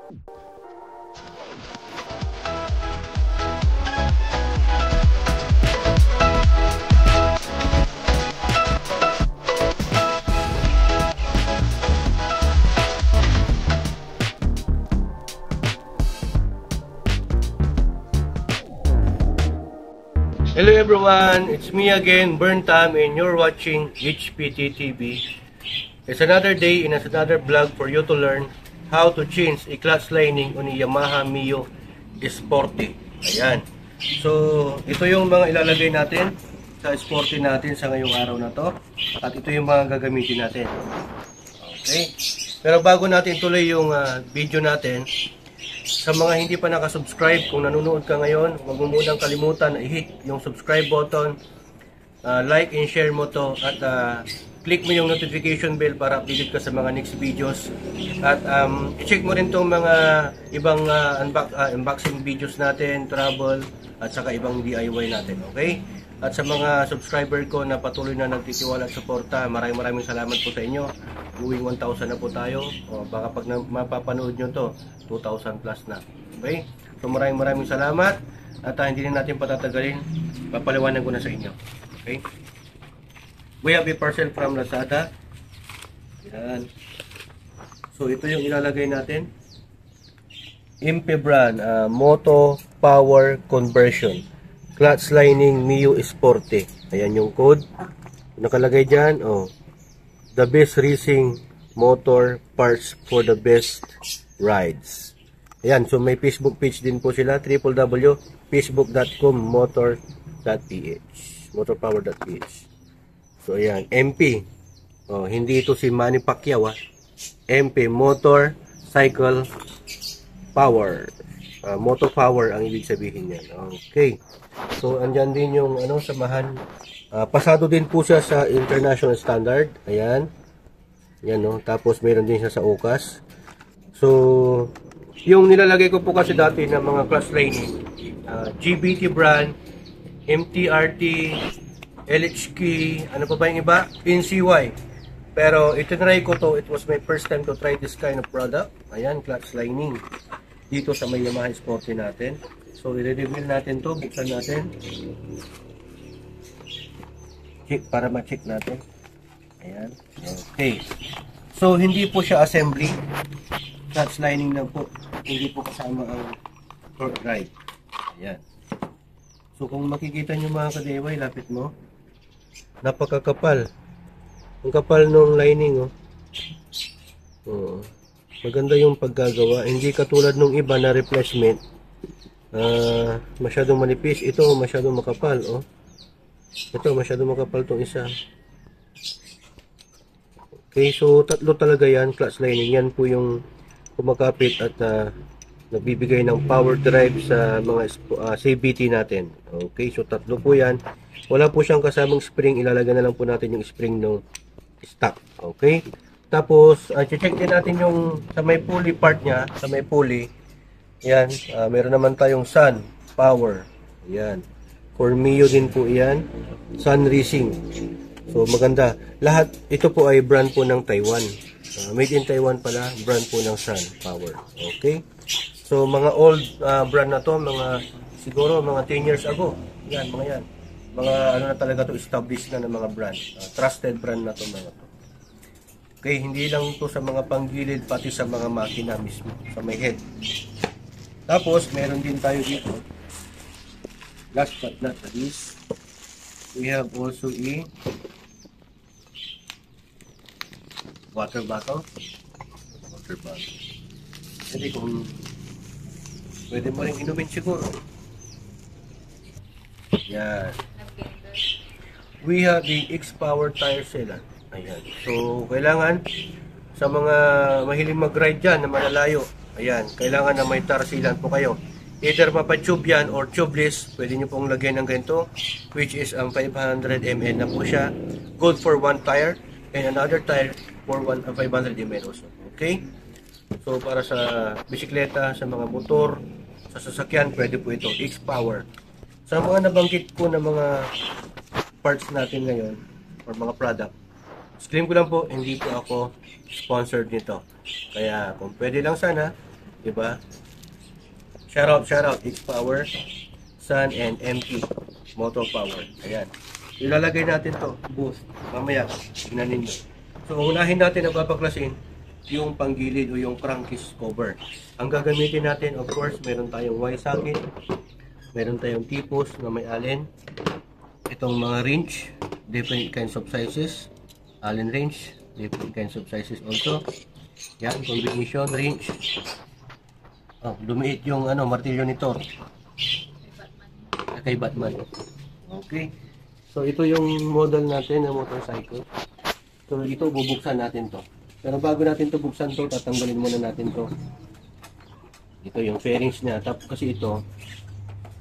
Hello everyone, it's me again, Burntam, and you're watching HPT TV. It's another day and it's another vlog for you to learn how to change a clutch lining on a Yamaha Mio Sporty. Ayan. So, ito yung mga ilalagay natin sa Sporty natin sa ngayong araw na to. At ito yung mga gagamitin natin. Okay. Pero bago natin tuloy yung video natin, sa mga hindi pa nakasubscribe, kung nanonood ka ngayon, huwag mo munang kalimutan na i-hit yung subscribe button, like and share mo to, at click mo yung notification bell para updated ka sa mga next videos. At i-check mo rin tong mga ibang unboxing videos natin, travel, at saka ibang DIY natin, okay? At sa mga subscriber ko na patuloy na nagtitiwala at suporta, maraming salamat po sa inyo. Going 1,000 na po tayo. O baka pag mapapanood nyo to, 2,000 plus na. Okay? So maraming salamat. At hindi na natin patatagalin. Papaliwanag ko na sa inyo. Okay? We have a parcel from Lazada. Yan. So ito yung ilalagay natin. MP brand, Moto Power Conversion. Clutch lining Mio Sporty. Ayan yung code. Nakalagay dyan. Oh. The best racing motor parts for the best rides. Ayan, so may Facebook page din po sila, www.facebook.com/motor.ph motorpower.ph. So ayan, MP. Oh, hindi ito si Manny Pacquiao, MP, Motor Cycle Power. Motor Power ang ibig sabihin niyan. Okay. So andyan din yung samahan. Pasado din po siya sa international standard. Ayan. Yan, no. Tapos meron din siya sa UCAS. So, yung nilalagay ko po kasi dati ng mga clutch lining, GBT brand, MTRT, LHK, ano pa ba yung iba? NCY. Pero itinry ko to, it was my first time to try this kind of product. Ayan, clutch lining. Dito sa may Yamaha Sporty natin. So, i-reveal natin to, buksan natin. Check para ma-check natin. Ayan. Okay. So, hindi po siya assembly. Clutch lining lang po. Hindi po kasama ang torque ride. Ayan. So, kung makikita nyo mga kadeway, lapit mo. Napakakapal. Ang kapal nung lining, oh. Oh. Maganda yung paggagawa. Hindi katulad nung iba na replacement. Masyadong manipis. Ito, masyadong makapal, oh. Ito, masyadong makapal tong isa. Okay, so tatlo talaga yan, clutch lining. Yan po yung kumakapit at nagbibigay ng power drive sa mga CVT natin. Okay, so tatlo po yan. Wala po siyang kasamang spring. Ilalagay na lang po natin yung spring ng stock. Okay, tapos check din natin yung sa may pulley part nya, sa may pulley. Yan, meron naman tayong Sun Power. Yan. For Mio din po yan. Sun Racing. So maganda. Lahat, ito po ay brand po ng Taiwan. Made in Taiwan pala, brand po ng Sun Power. Okay? So mga old brand na to, siguro mga 10 years ago. Yan, mga yan. Mga ano na talaga to, established na ng mga brand. Trusted brand na to mga to. Okay, hindi lang to sa mga panggilid, pati sa mga makina mismo, sa may head. Tapos, meron din tayo dito. Last but not least, we have also a water bottle. Jadi kung pwede mo rin inumin siguro. Yan. We have the X-Power tire sealant. Ayan. So, kailangan sa mga mahiling mag-ride dyan na malalayo, ayan, kailangan na may tire sealant po kayo. Either mapa-tube yan or tubeless, pwede nyo pong lagyan ng ganito, which is 500 ml na po siya. Good for one tire and another tire for 500 ml also. Okay? So, para sa bisikleta, sa mga motor, sa sasakyan, pwede po ito, X-Power. Sa mga nabanggit ko na mga parts natin ngayon, or mga product, scream ko lang po, hindi po ako sponsored nito. Kaya, kung pwede lang sana, Diba? Shout out, X-Power, Sun, and MT Motor Power. Ayan. Ilalagay natin to, boost. Mamaya, tignan ninyo. So, unahin natin na papaklasin yung panggilid o yung crankcase cover. Ang gagamitin natin, of course, meron tayong Y-socket, meron tayong T-post na may Allen, itong mga wrench, different kinds of sizes, Allen wrench, different kinds of sizes also. Yan, combination wrench. Oh, lumiit yung martilyo nito. Kay Batman. Okay. So ito yung model natin ng motorcycle. So ito bubuksan natin to. Pero bago natin to buksan to, tatanggalin muna natin to. Ito yung fairings niya. Tapos kasi ito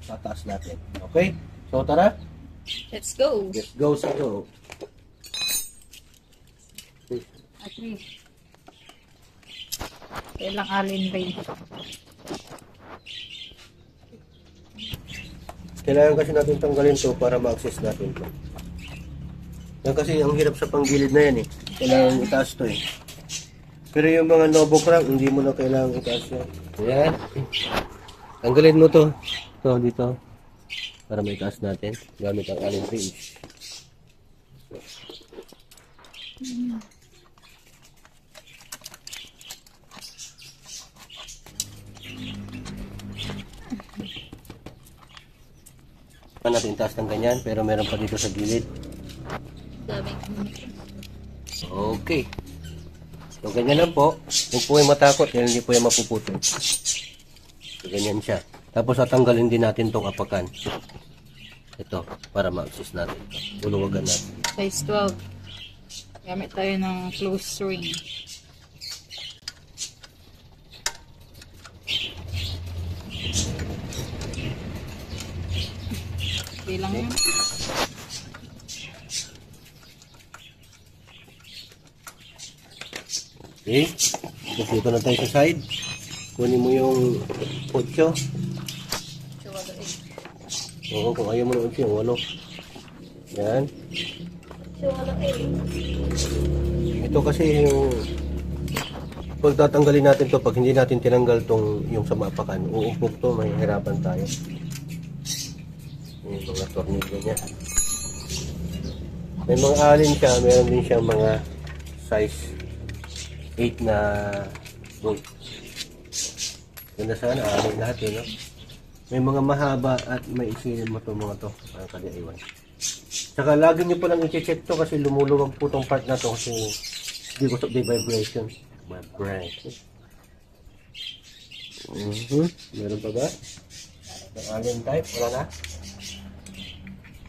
tataas natin. Okay? So tara. Let's go. Let's go sa go. Agree. Kailang Allen rin. Kailangan kasi natin tanggalin to para ma-access natin to. Yan kasi ang hirap sa panggilid na yan eh. Kailangan itaas to eh. Pero yung mga Novo crank, hindi mo na kailangan itaas yan. Ayan. Tanggalin mo to. Ito dito. Para maitaas natin. Gamit ang Allen wrench. Natin taas ng ganyan, pero meron pa dito sa gilid. Okay. So ganyan lang po. Huwag po yung matakot, kaya hindi po yung mapuputol. So ganyan siya. Tapos tatanggalin din natin itong apakan. Ito, para ma-access natin. Buluwagan natin. Size 12. Gamit tayo ng close ring. Okay lang yun. Okay. Tapos dito na tayo sa side. Kunin mo yung 8. Oo, kung ayaw mo ng 8, yung 8. Yan. Ito kasi yung pag tatanggalin natin to, pag hindi natin tinanggal yung sa mapakan, uumpok to, mahihirapan tayo. Yung mga tornilyo niya. May mga alin siya, meron din siyang mga size 8 na bolt. Ganda sana, alin lahat yun, no? May mga mahaba at may isinin mo itong mga to, ang kaliiwan. Saka lagi nyo palang i-check to kasi lumuluwag po itong part na to kasi because of the vibration. Vibration. Meron pa ba? Ang alien type, wala na?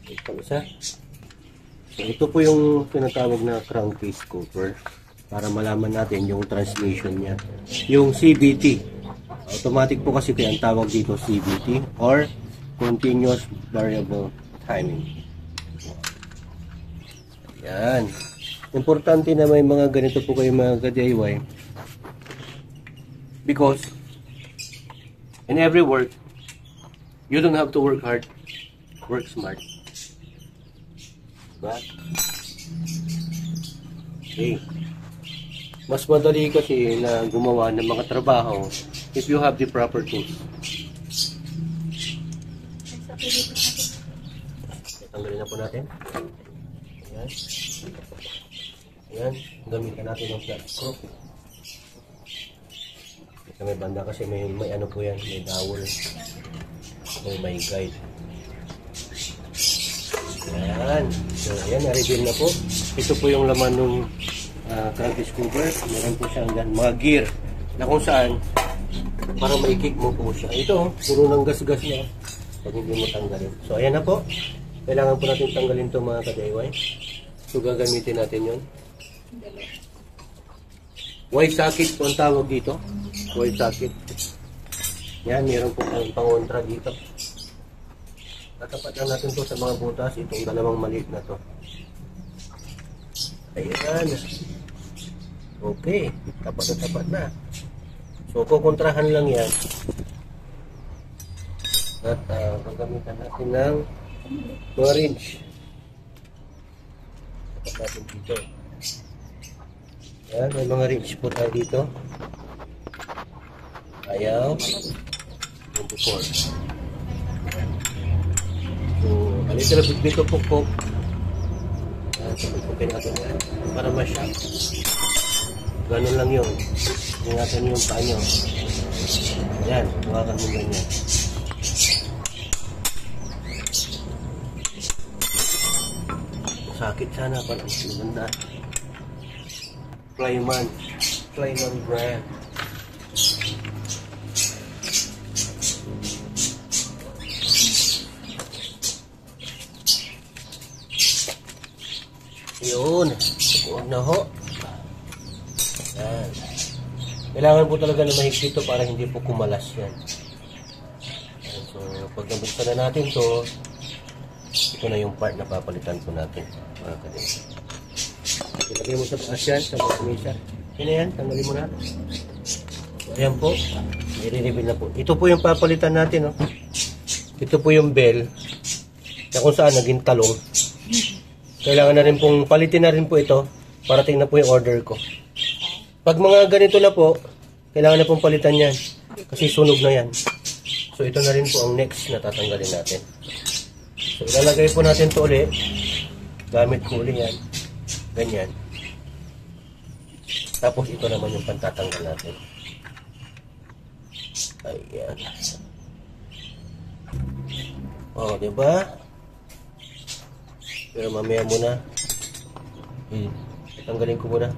Ito isa. So, ito po yung tinatawag na crankcase cover para malaman natin yung transmission niya. Yung CVT. Automatic po kasi kaya ang tawag dito CVT or Continuous Variable Timing. Yan. Importante na may mga ganito po kayo mga ka-DIY because in every work you don't have to work hard, work smart. Diba? Okay. Mas madali kasi na gumawa ng mga trabaho if you have the proper tools. Tanggalin na po natin. Ayan. Ayan. Gamitan natin ng flat screw. Sa may banda kasi may ano po yan, may dowel. May guide. Ayan. So, ayan, na-reveal na po. Ito po yung laman ng crankcase cover. Meron po siyang mga gear na kung saan para mai-kick mo po siya. Ito, puro ng gas-gas niya pag hindi mo tanggalin. So, ayan na po. Kailangan po natin tanggalin ito mga ka-DIY. So, gagamitin natin yun. Y-socket po ang tawag dito. Y-socket. Yan, meron po tayong pangontra dito. Tatapat lang natin to sa mga butas. Itong dalawang maliit na to. Ayan. Okay. Tapat na tapat na. So, kukontrahan lang yan. At gagamitan natin ng mga wrench. Tapat natin dito. Ayan, may mga wrench po tayo dito. Ayaw. 24. So, a little bit of pukpok. Pupukpukin natin yan. Para ma-shock. Ganun lang yun. Ingatan yung paa nyo. Yan, hawakan mo ganyan. Sakit sana para maganda. Flyman brand. Yun, huwag na ho. Yan. Kailangan po talaga na mahigpit ito para hindi po kumalas yan. So, pag nabuksan na natin to, ito na yung part na papalitan po natin. Mga kadete. Ilagay mo sa taas yan, sa mesa. Yan yan, tanggalin mo na. So, ayan po. I-reveal na po. Ito po yung papalitan natin. Oh. Ito po yung bell. Na kung saan naging talong. Kailangan na rin pong palitin na rin po ito para tingnan po yung order ko. Pag mga ganito na po, kailangan na pong palitan yan. Kasi sunog na yan. So ito na rin po ang next na tatanggalin natin. So ilalagay po natin ito ulit. Gamit ko ulit yan. Ganyan. Tapos ito naman yung pantatanggal natin. Ayan. O, diba? Pero mamaya muna. Tanggalin ko muna.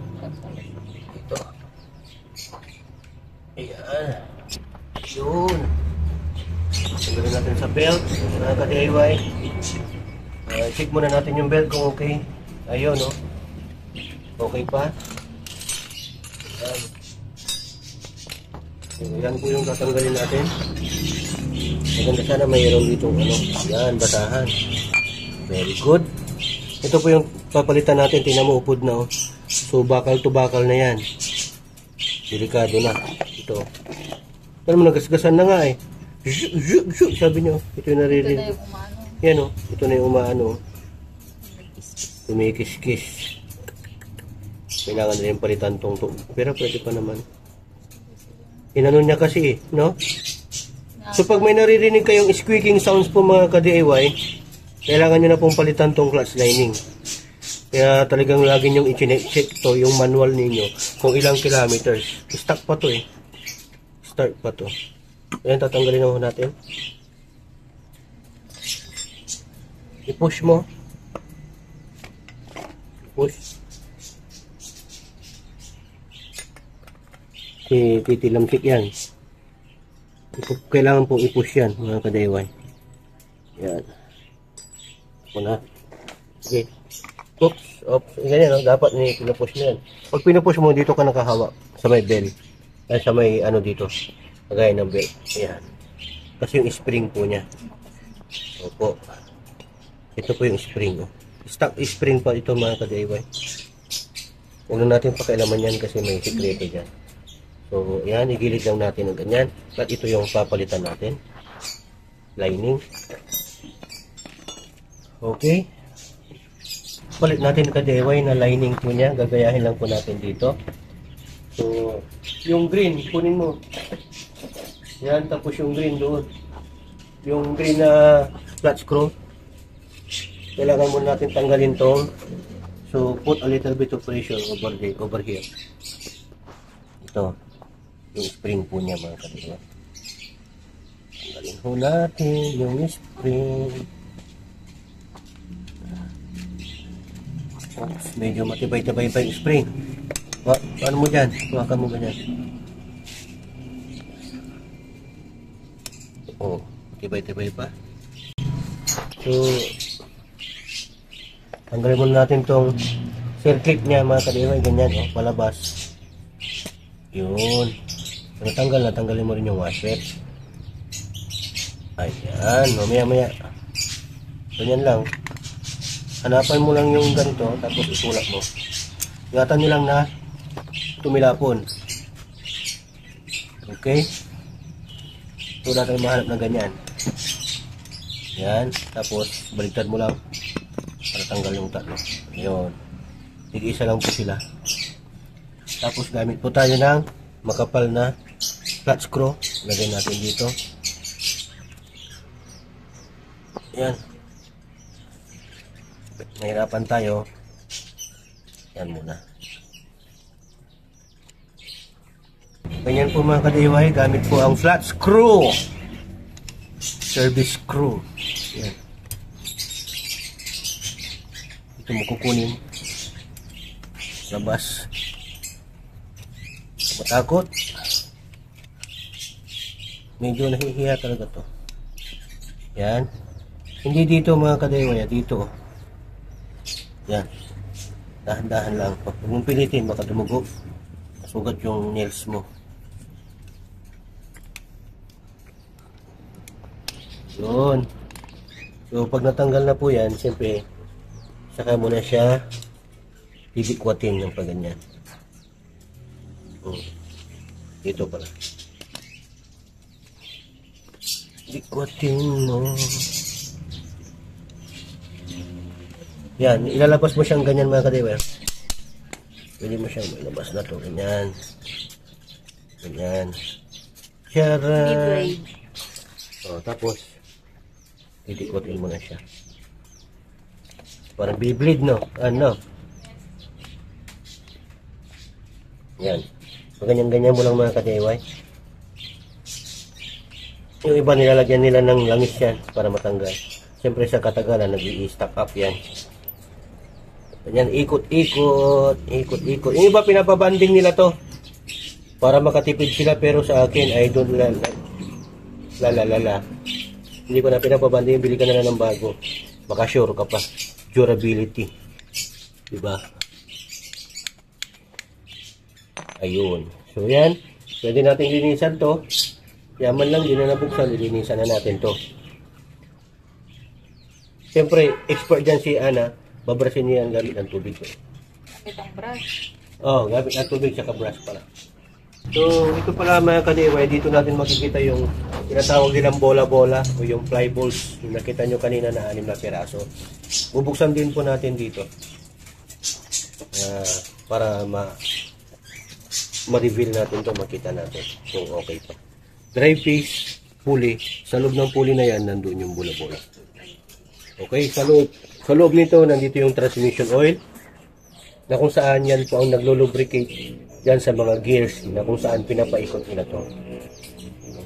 Ito. Ayan. Yun. Tanggalin natin sa belt. Mga ka-DIY. Check muna natin yung belt kung okay. Ayun, no? Okay pa. Ayan. Ayan po yung tatanggalin natin. Maganda sana mayroon dito ano. Ayan, batahan. Very good. Ito po yung papalitan natin. Tingnan mo, upod na. Oh. So, bakal to bakal na yan. Delikado na. Ito. Pero mo, nagasgasan na nga eh. Sabi niyo. Ito yung naririnig. Ito na yung umano. Yan o. Ito na yung umaano. Tumikis-kis. Kailangan na rin palitan tong to. Pero pwede pa naman. Inanon niya kasi eh. No? So, pag may naririnig kayong squeaking sounds po mga ka-DIY, kailangan nyo na pong palitan tong clutch lining. Kaya talagang lagi nyong i-check to yung manual ninyo kung ilang kilometers. Stuck pa to eh. Start pa to. Ayan, tatanggalin na natin. I-push mo. Push. Titilamsik yan. Kailangan pong i-push yan mga ka-DIY. Yan. Muna. Okay. Oops. Oops. Ganyan, no? Dapat pinupush mo yan. Pag pinupush mo, dito ka nakahawa sa may bell. Ay, sa may ano dito. Kagaya ng bell. Ayan. Kasi yung spring po niya. Opo. Ito po yung spring. Oh. Stock spring pa ito mga ka-DIY. Huwag na natin pakialaman yan kasi may sikreto dyan. So, ayan. Igilid lang natin ng ganyan. At ito yung papalitan natin. Lining. Okay. Palit natin ka-DIY na lining po niya. Gagayahin lang po natin dito. So, yung green, kunin mo. Yan, tapos yung green doon. Yung green na flat screw. Kailangan muna natin tanggalin to. So, put a little bit of pressure over here. Ito. Yung spring po niya mga ka-DIY. Tanggalin po natin yung spring. Medyo matibay-tibay pa yung spring. Paano mo dyan? Huwakan mo ganyan. Oo, matibay-tibay pa. So, tanggalin muna natin tong circuit niya mga ka-DIY. Ganyan, oh, palabas. Yun. Natanggal na, tanggalin mo rin yung washer. Ayan, mamaya-maya. Ganyan lang. Hanapan mo lang yung ganito, tapos itulak mo. Ingatan nyo lang na tumilapon. Okay? So, natin mahanap na ganyan. Yan. Tapos, baligtad mo lang para tanggal yung tatlo. Yun. Tig-isa lang po sila. Tapos, gamit po tayo ng makapal na flat screw. Lagay natin dito. Yan. Nahirapan tayo. Yan muna. Ganyan po mga ka-DIY, gamit po ang flat screw. Service screw. Yan. Ito mo kukunin. Labas. Matakot. Medyo nahihiya talaga to. Yan. Hindi dito mga ka-DIY, dito. Yan. Dahan-dahan lang. Huwag mong pilitin, baka dumugo. Masugat yung nails mo. Yun. So, pag natanggal na po yan, siyempre, saka mo na siya bibikwatin ng paganyan. Dito pala. Bikwatin mo. Yan, ilalabas mo siyang ganyan mga ka-DIY. Pwede mo siyang ilabas na to. Ganyan. Ganyan. Tiyara. O, tapos, idikwatin mo na siya. Parang bibleed, no? Ano? Yan. So, ganyan-ganyan mo lang mga ka-DIY. Yung iba nilalagyan nila ng langis yan para matanggal. Siyempre sa katagalan, nag-i-stack up yan. Ganyan, ikot-ikot, ikot-ikot. Yung iba pinapabanding nila to para makatipid sila, pero sa akin, I don't la. Hindi ko na pinapabanding, bili ka na lang ng bago. Baka sure ka pa. Durability. Diba? Ayun. So yan, pwede natin linisan to. Yaman lang, di na nabuksan, lilinisan na natin to. Siyempre, expert dyan si Ana, babrasin niya ang gamit ng tubig. Gamit ang brush. Oh, gamit ng tubig, saka brush pala. So, ito pala mga ka-DIY, dito natin makikita yung tinatawag nilang bola-bola o yung fly balls. Yung nakita nyo kanina na 6 na piraso. Bubuksan din po natin dito. Para ma-reveal natin to, makita natin kung okay pa. Dry piece, pulley. Sa loob ng pulley na yan, nandun yung bola-bola. Okay, sa loob nito, nandito yung transmission oil na kung saan yan po ang naglo-lubricate dyan sa mga gears na kung saan pinapaikot nila to.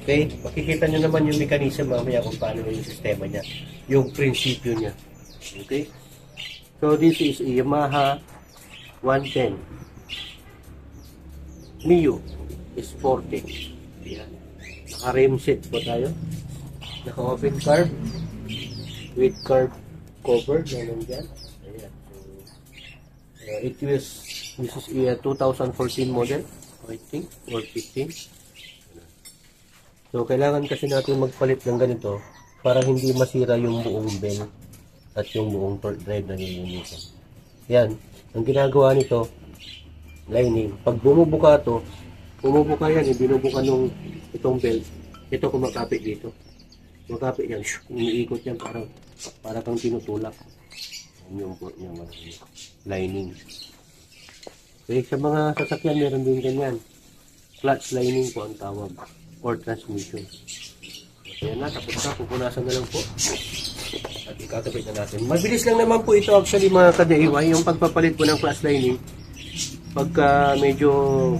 Okay, makikita nyo naman yung mechanism mamaya kung paano yung sistema niya, yung prinsipyo niya. Okay, so this is a Yamaha 110 Mio is 40. Yan. Naka-rim set po tayo. Naka-open carb with carb cover na nandyan. Ayan. This is a 2014 model, I think, or 15. So, kailangan kasi natin magpalit ng ganito para hindi masira yung buong bell at yung buong torque drive na nilinisan. Yan. Ang ginagawa nito, lining. Pag bumubuka yan, binubuka nung itong belt. Ito kumakapit dito. Kumakapit yan, umiikot yan, para kang tinutulak. Yung lining. Okay, sa mga sasakyan, meron din ganyan. Clutch lining po ang tawag. Or transmission. Ayan na, tapos na. Pupunasan na lang po. At ikakabit na natin. Mabilis lang naman po ito actually mga ka-DIY. Yung pagpapalit po ng clutch lining. Pagka medyo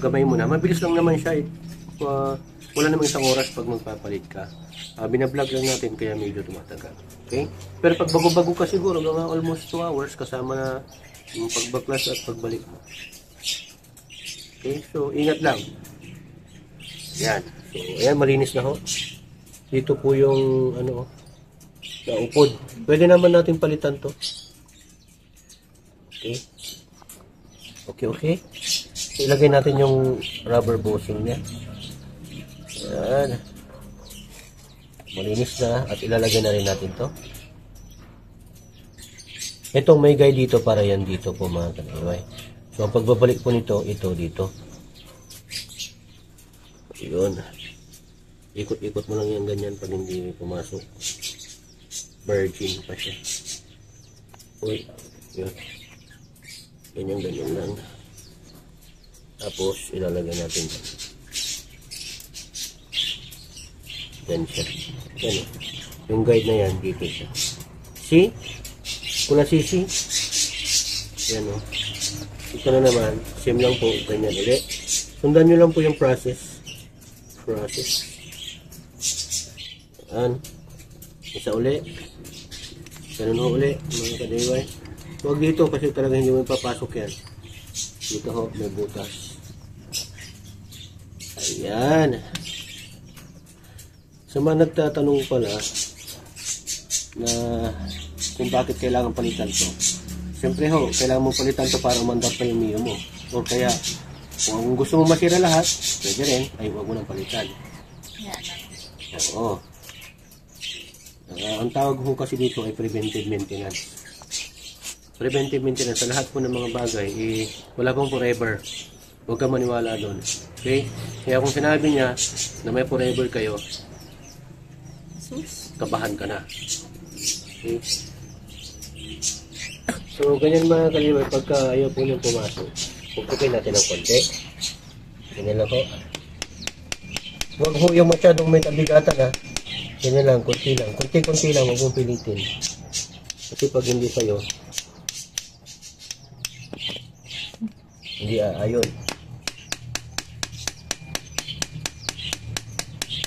gamay mo na, mabilis lang naman siya. Wala namang isang oras pag magpapalit ka. Binablog lang natin kaya medyo tumatagal. Okay? Pero pag bago-bago ka siguro, mga almost 2 hours kasama na yung pagbaklas at pagbalik mo. Okay? So, ingat lang. Yan. So, ayan, malinis na ho. Dito po yung, naupod. Pwede naman natin palitan to. Okay? Okay. So, ilagay natin yung rubber bushing niya. Yan. Malinis na at ilalagay na rin natin to. Itong may guide dito para yan dito po mga ka-DIY. So, ang pagbabalik po nito, ito dito. Yun. Ikot-ikot mo lang yan ganyan pag hindi pumasok. Virgin pa siya. Uy. Yun. Ganyan lang. Tapos, ilalagay natin. Yan siya. Yan o. Yung guide na yan, dito siya. See? Kung nasisi. Yan o. Ito na naman. Same lang po. Ganyan ulit. Sundan nyo lang po yung process. Yan. Isa uli. Ganun ho uli. Mga ka-DIY. Huwag dito kasi talaga hindi mo papasok yan. Dito ho. May butas. Ayan. Sa mga nagtatanong pala na kung bakit kailangan palitan to. Siyempre ho, kailangan mo palitan to para umandar pa yung Mio mo. O kaya, kung gusto mo masira lahat, pwede rin, ay huwag mo nang palitan. Oo. Ang tawag ho kasi dito ay preventive maintenance. Preventive maintenance sa lahat po ng mga bagay, wala pong forever. Huwag ka maniwala doon. Okay? Kaya kung sinabi niya na may forever kayo, kabahan ka na. Okay? So, ganyan mga kaliway, pagka ayaw po niyong pumasok, pupukin natin ng konti. Ganyan lang po. Huwag ho yung masyadong may tabigatan ha. Ganyan lang, konti lang. Konti-konti lang, huwag mong pilitin. Kasi pag hindi sa'yo, hindi ayon.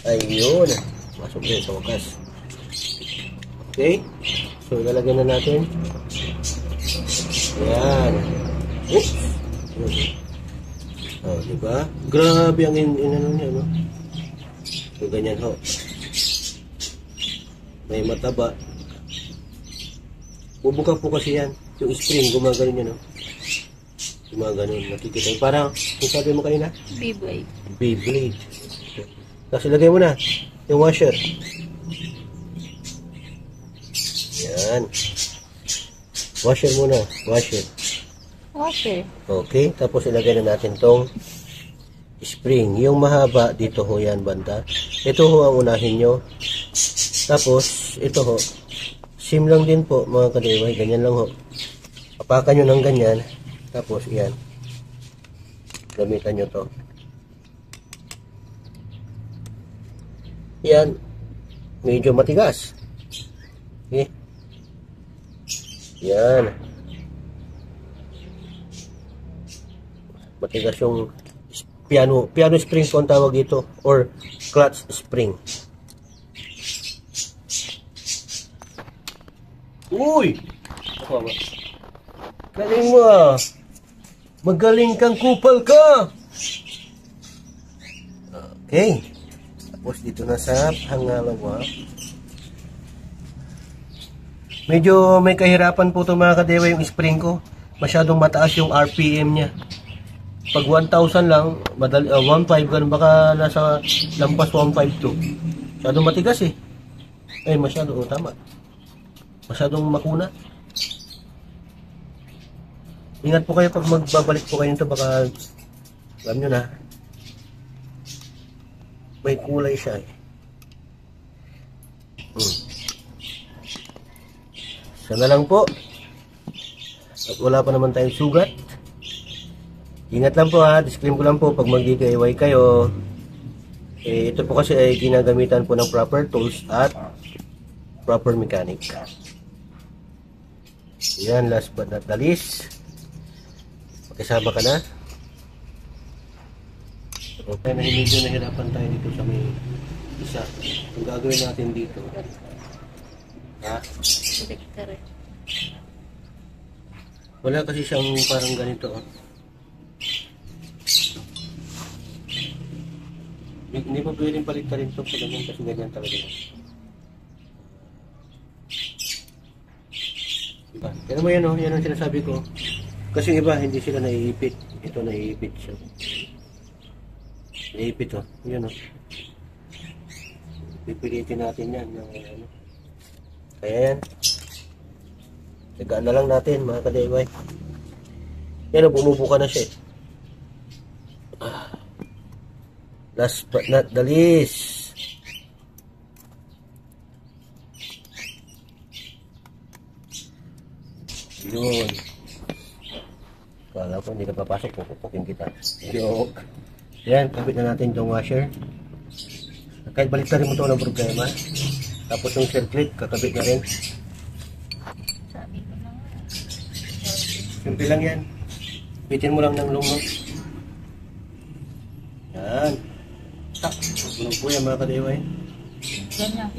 Ayun. Masok din sa wakas. Okay? So, lalagyan na natin. Ayan. Oops. Oh, diba? Grabe ang inano niya, no? So, ganyan ho. May mataba. Bubuka po kasi yan. Yung spring, gumagano yan, no? Gumagano. Nakikita. Parang, kung sabi mo kanina? Beyblade. Beyblade. Tapos ilagay mo na yung washer. Yan. Washer muna. Washer. Okay. Tapos ilagay na natin tong spring. Yung mahaba dito ho yan banda. Ito ho ang unahin nyo. Tapos ito ho. Sim lang din po mga ka-DIY. Ganyan lang ho. Apakan nyo ng ganyan. Tapos yan. Gamitan nyo to. Yan. Medyo matigas. Okay. Yan. Matigas yung piano spring po ang tawag dito or clutch spring. Uy! Galing mo ah. Magaling kang kupal ka. Okay. Tapos dito na sa pangalawa. Medyo may kahirapan po ito mga ka-DIY yung spring ko. Masyadong mataas yung RPM niya. Pag 1,000 lang, 1.5 ganun, baka nasa lampas 1.52. Masyadong matigas eh. Ay, masyado, tama. Masyadong makuna. Ingat po kayo pag magbabalik po kayo nito, baka alam nyo na, may kulay siya eh. Sana lang po. At wala pa naman tayong sugat. Ingat lang po ha. Disclaim ko lang po pag mag-DIY kayo. Ito po kasi ay ginagamitan po ng proper tools at proper mechanic. Yan, last but not the least. Makisama ka na. Okay, medyo nahirapan tayo dito sa may isa. Ang gagawin natin dito. Ha? Wala kasi siyang parang ganito. Oh. Hindi pa pwedeng palit-palit ito pag ganyan kasi ganyan talaga. Diba? Pero mo yan o, yan ang sinasabi ko. Kasi iba, hindi sila naiipit. Ito naiipit siya. Naiipit o, yun o. Pipilitin natin yan. Ano. Kaya yan. Tagaan na lang natin mga ka-DIY. Yan o, bumubuka na siya eh. Last but not the least. Yun. Kala ko hindi ka papasok, pupukin kita. Joke. Yan, kapit na natin itong washer. Kahit baliktarin mo ito ng problema. Tapos yung circlip, kakabit na rin. Sabi ko na nga. Simple lang yan. Bitin mo lang ng lumot. Yan. Tak. Tulog po yan mga kadeway. Ganyan.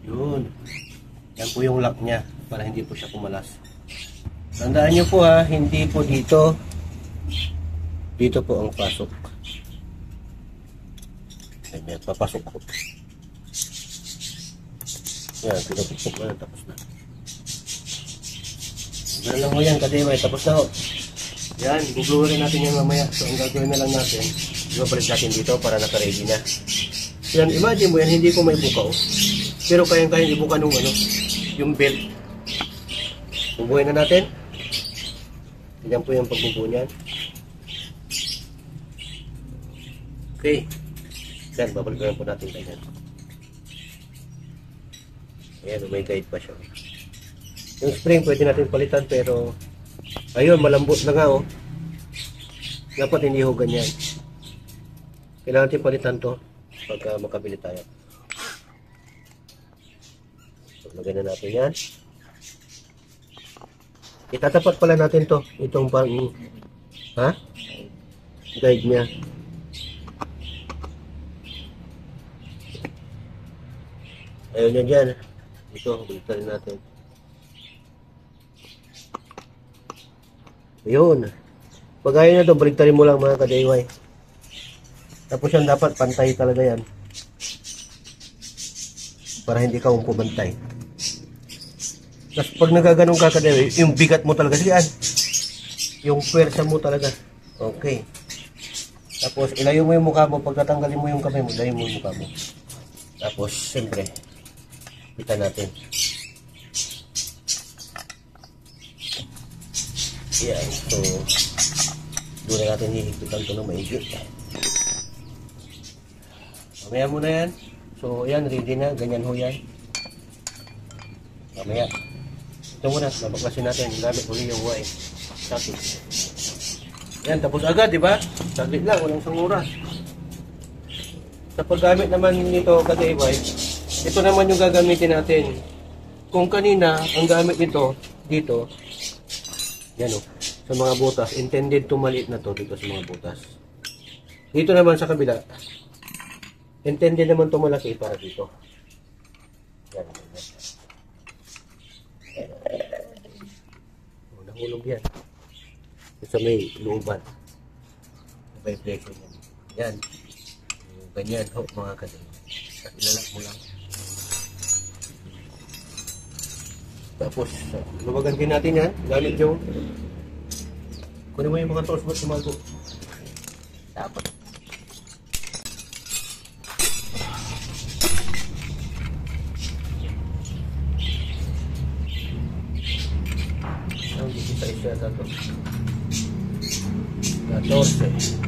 Yun. Yan po yung lock niya para hindi po siya pumalas. Tandaan nyo po ha, hindi po dito. Dito po ang pasok. Yan, papasok po. Yan, pinapusok na, tapos na. Yan lang mo yan, kadeway, tapos na ho. Yan, guglurin natin yan mamaya. So, ang gagawin na lang natin, ibabalik natin dito para naka-ready na. Yan, imagine mo yan, hindi ko may bukaw. Pero kayang-kayang ibuka nung ano, yung belt. Bubuhin na natin. Yan po yung pagbubuo niyan. Okay. Yan, babalikan po natin ganyan. Ayan, may guide pa siya. Yung spring pwede natin palitan pero ayun, malambot na nga oh. Dapat hindi ho ganyan. Kailangan natin palitan to pagka makabili tayo. Lagyan na natin yan. Itatapat pala natin to. Itong pang guide niya. Ayun yan dyan. Ito, balikan natin. Ayun. Pag ayaw na ito, baliktarin mo lang mga ka-DIY. Tapos yan dapat pantay talaga yan. Para hindi ka pumantay. Tapos pag nagaganong ka ka-DIY, yung bigat mo talaga. Sige, yung pwersa mo talaga. Okay. Tapos ilayo mo yung mukha mo. Pagkatanggalin mo yung kamay mo, ilayo mo yung mukha mo. Tapos, siyempre, kita natin. Yan. So, doon na natin hihigpitan ito ng maigit. Mamaya muna yan. So, yan. Ready na. Ganyan ho yan. Mamaya. Ito muna. Mabaklasin natin. Gamit uli yung Y. Static. Yan. Tapos agad, di ba? Saglit lang. Walang isang oras. Sa paggamit naman nito ka-DIY, ito naman yung gagamitin natin. Kung kanina, ang gamit nito, dito, yan o, sa mga butas, intended to maliit na to dito sa mga butas. Dito naman sa kabila, intended naman to malaki para dito. Yan. Nahulog yan. Sa may looban. Vibration yan. Yan. Ganyan ho mga ka-DIY. Ilalak mo lang. Tapos, luwagan din natin yan. Gamit yung kunin mo yung mga tools ba't sumago. Dapat. Ang isa-isa ito. 14.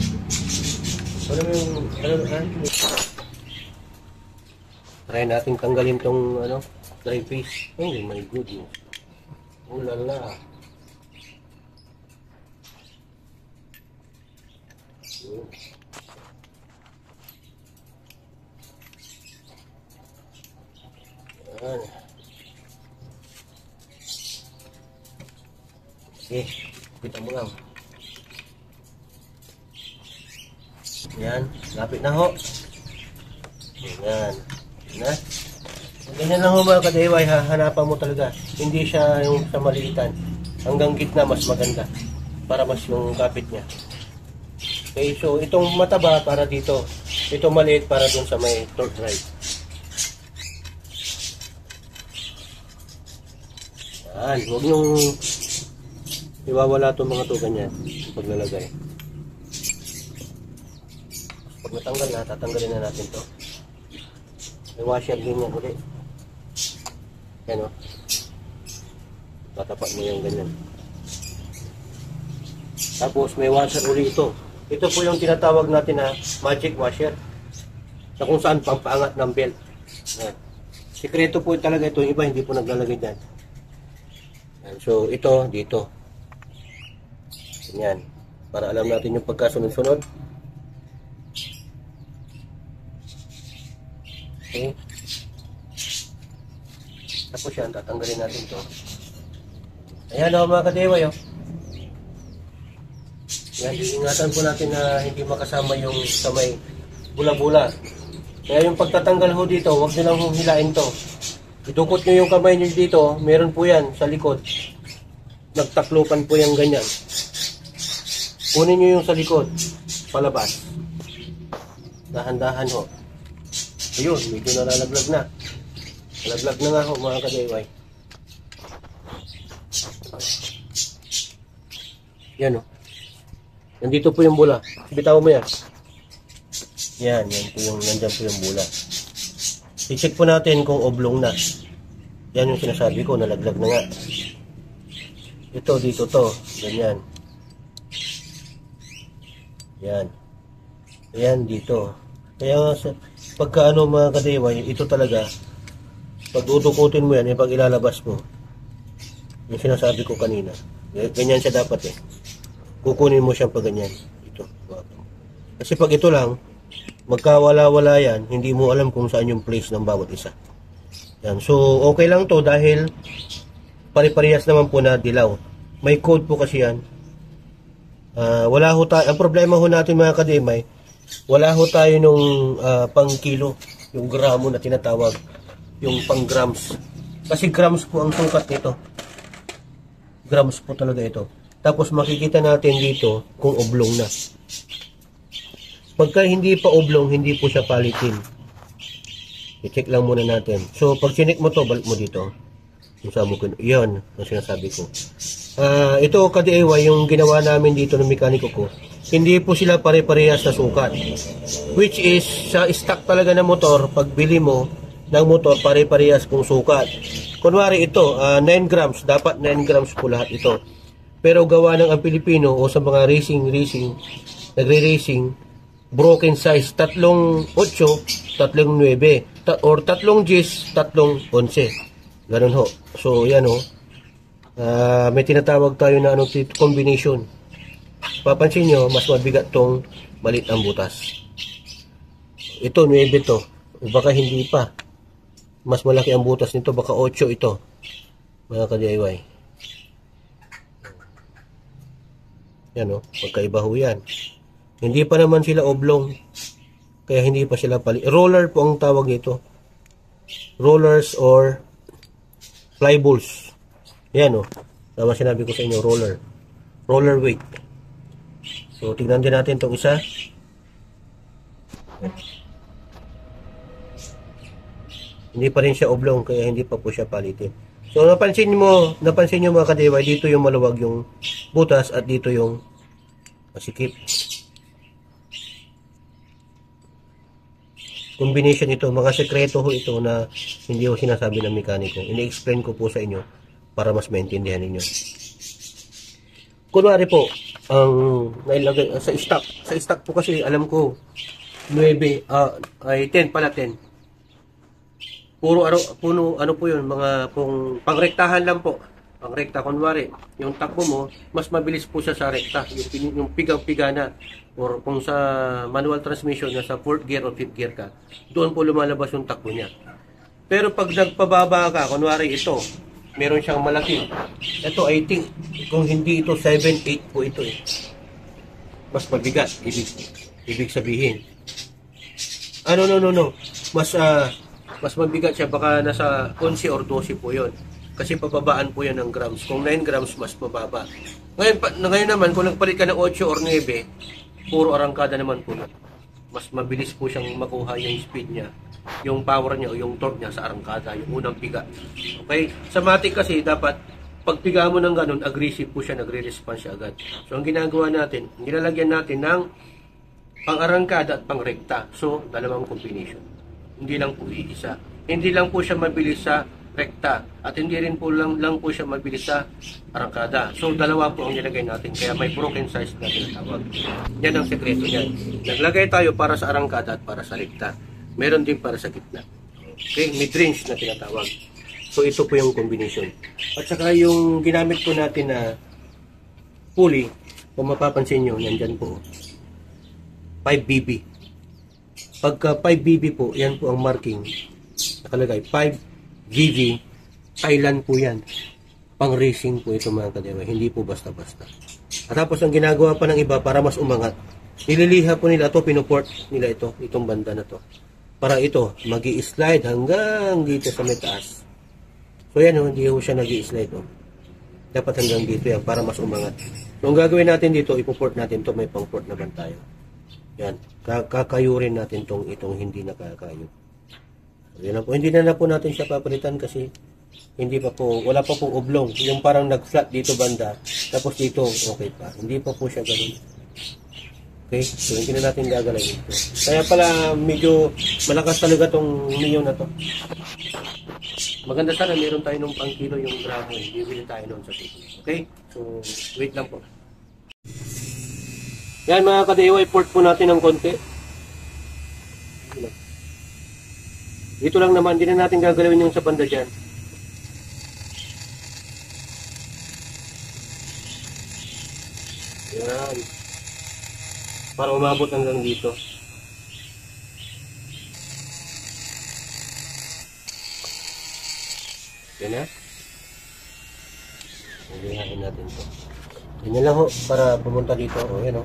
Ano yung, try natin tanggalin tong, dry paste. Oh my goodness. Oh lala. Yan. Okay, kita mo lang. Yan, lapit na ho. Yan. Na? Ganyan lang ho mga ka-DIY, hahanapan mo talaga. Hindi siya yung sa maliitan. Hanggang gitna mas maganda. Para mas yung kapit niya. Okay, so itong mataba para dito. Ito maliit para dun sa may torque drive. Yan, huwag nyung iwawala itong mga to ganyan. Paglalagay. Pag natanggal na, tatanggalin na natin to. May washer din yan ulit. Yan o. Tatapat mo yung ganyan. Tapos may washer ulit ito. Ito po yung tinatawag natin na magic washer. Na kung saan pampaangat ng belt. Yan. Sikreto po talaga ito. Yung iba hindi po naglalagay dyan. Yan. So ito dito. Yan. Para alam natin yung pagkasunod-sunod. Okay. Tapos yan, tatanggalin natin to. Ayan o mga kadeway o. Yan, ingatan po natin na hindi makasama yung sa may bula-bula. Kaya yung pagtatanggal ho dito, huwag nyo lang hilain to. Idukot nyo yung kamay nyo dito, meron po yan sa likod. Nagtaklupan po yung ganyan. Kunin nyo yung sa likod, palabas. Dahan-dahan ho. Ayun, medyo nalalaglag na. Nalaglag na nga ho mga kadeway. Yan o. Nandito po yung bula. Bitaw mo yan. Yan po yung, nandyan po yung bula. I-check po natin kung oblong na. Yan yung sinasabi ko, nalaglag na nga. Ito, dito to. Ganyan. Yan. Ayan, dito. Kaya pagka ano mga kadeway, ito talaga, pag dudukutin mo yan, pag ilalabas mo, yung sinasabi ko kanina, ganyan siya dapat eh. Kukunin mo siyang pag ganyan. Ito. Kasi pag ito lang, magkawala-wala yan, hindi mo alam kung saan yung place ng bawat isa. Yan. So, okay lang to dahil pare-parehas naman po na dilaw. May code po kasi yan. Wala ho tayo, ang problema ho natin mga kademay, wala ho tayo nung pang kilo, yung gramo na tinatawag, yung pang grams. Kasi grams po ang sukat nito. Grams po talaga ito. Tapos makikita natin dito kung oblong na. Pagka hindi pa oblong, hindi po siya palitin. I-check lang muna natin. So, pag chinek mo to, balik mo dito. Yan, ang sinasabi ko. Ito, ka-DIY, yung ginawa namin dito ng mekaniko ko, hindi po sila pare-parehas sa sukat. Which is, sa stock talaga ng motor, pag bili mo ng motor, pare-parehas kung sukat. Kunwari ito, 9 grams, dapat 9 grams po lahat ito. Pero gawa ng ang Pilipino o sa mga nagre-racing, broken size, 3.8, 3.9, or 3 Gs, 3.11. Ganun ho. So, yan ho. May tinatawag tayo na combination. Papansin nyo, mas mabigat tong malit ang butas. Ito, 9 to. Baka hindi pa. Mas malaki ang butas nito, baka 8 ito. Mga ka-DIY. Yan o, magkaiba ho yan. Hindi pa naman sila oblong. Kaya hindi pa sila pali. Roller po ang tawag nito. Rollers or fly balls. Yan o. Tama sinabi ko sa inyo, roller. Roller weight. So, tignan din natin itong isa. Hindi pa rin siya oblong, kaya hindi pa po siya palitin. So, napansin nyo mga ka-DIY, dito yung maluwag yung butas at dito yung masikip. Combination ito, mga sekreto ho ito na hindi ho sinasabi ng mekaniko. Ini-explain ko po sa inyo para mas maintindihan ninyo. Kunwari po, ang nailagay sa stock po kasi alam ko 9 ay 10 pala 10. Puro ano po 'yun, mga pangrektahan lang po. Pangrekta kunwari, yung takbo mo, mas mabilis po siya sa rekta, yung pigang-piga na. Or kung sa manual transmission na sa 4th gear o 5th gear ka, doon po lumalabas yung takbo niya. Pero pag nagpababa ka, kunwari ito, meron siyang malaki. Ito, I think, kung hindi ito 7-8 po ito eh. Mas mabigat, ibig sabihin. No. Mas mabigat siya, baka nasa 11 or 12 po yun. Kasi pababaan po yan ng grams. Kung 9 grams, mas mababa. Ngayon naman, kung nagpalit ka ng 8 or 9, puro arangkada naman po yun. Mas mabilis po siyang makuha yung speed niya, yung power niya o yung torque niya sa arangkada, yung unang piga. Okay? Sa matic kasi, dapat pag piga mo ng ganun, aggressive po siya, nagre-response siya agad. So, ang ginagawa natin, nilalagyan natin ng pang-arangkada at pang-rekta. So, dalawang combination. Hindi lang po iisa. Hindi lang po siya mabilis sa rekta at hindi rin po lang po siya mabilis sa arangkada. So, dalawa po ang nilagay natin. Kaya may broken size na tinatawag. Yan ang sekreto niyan. Naglagay tayo para sa arangkada at para sa rekta. Meron din para sa gitna. Okay? Mid-range na tinatawag. So, ito po yung combination. At saka yung ginamit po natin na pulley, kung mapapansin nyo, nandyan po. 5BB. Pagka 5BB po, yan po ang marking. Nakalagay, 5GV, Thailand po yan. Pang racing po ito mga kadewa, hindi po basta-basta. At tapos ang ginagawa pa ng iba para mas umangat, nililiha po nila ito, pinuport nila ito, itong banda na to. Para ito, magi-slide hanggang dito sa may taas. So yan, hindi po siya nagi-slide. Dapat hanggang dito yan, para mas umangat. So ang gagawin natin dito, ipuport natin to, may pang-port naman tayo. Yan, kakayurin natin itong hindi nakakayo. So yan po, hindi na po natin siya papalitan kasi hindi pa po, wala pa pong oblong. Yung parang nag-flat dito banda, tapos dito, okay pa. Hindi pa po siya ganun. Okay, so hindi na natin gagalawin ito. Kaya pala medyo malakas talaga tong Mio na to. Maganda sana meron tayo nung pang kilo yung gramo. Bibili tayo noon sa tito. Okay, so wait lang po. Yan mga kadewa, i-port po natin ng konti. Dito lang naman, hindi na natin gagalawin yung sa banda dyan. Yan. Para umabot hanggang dito. Yan na. Ilihain natin ito. Ganyan lang ho, para pumunta dito. O yan o,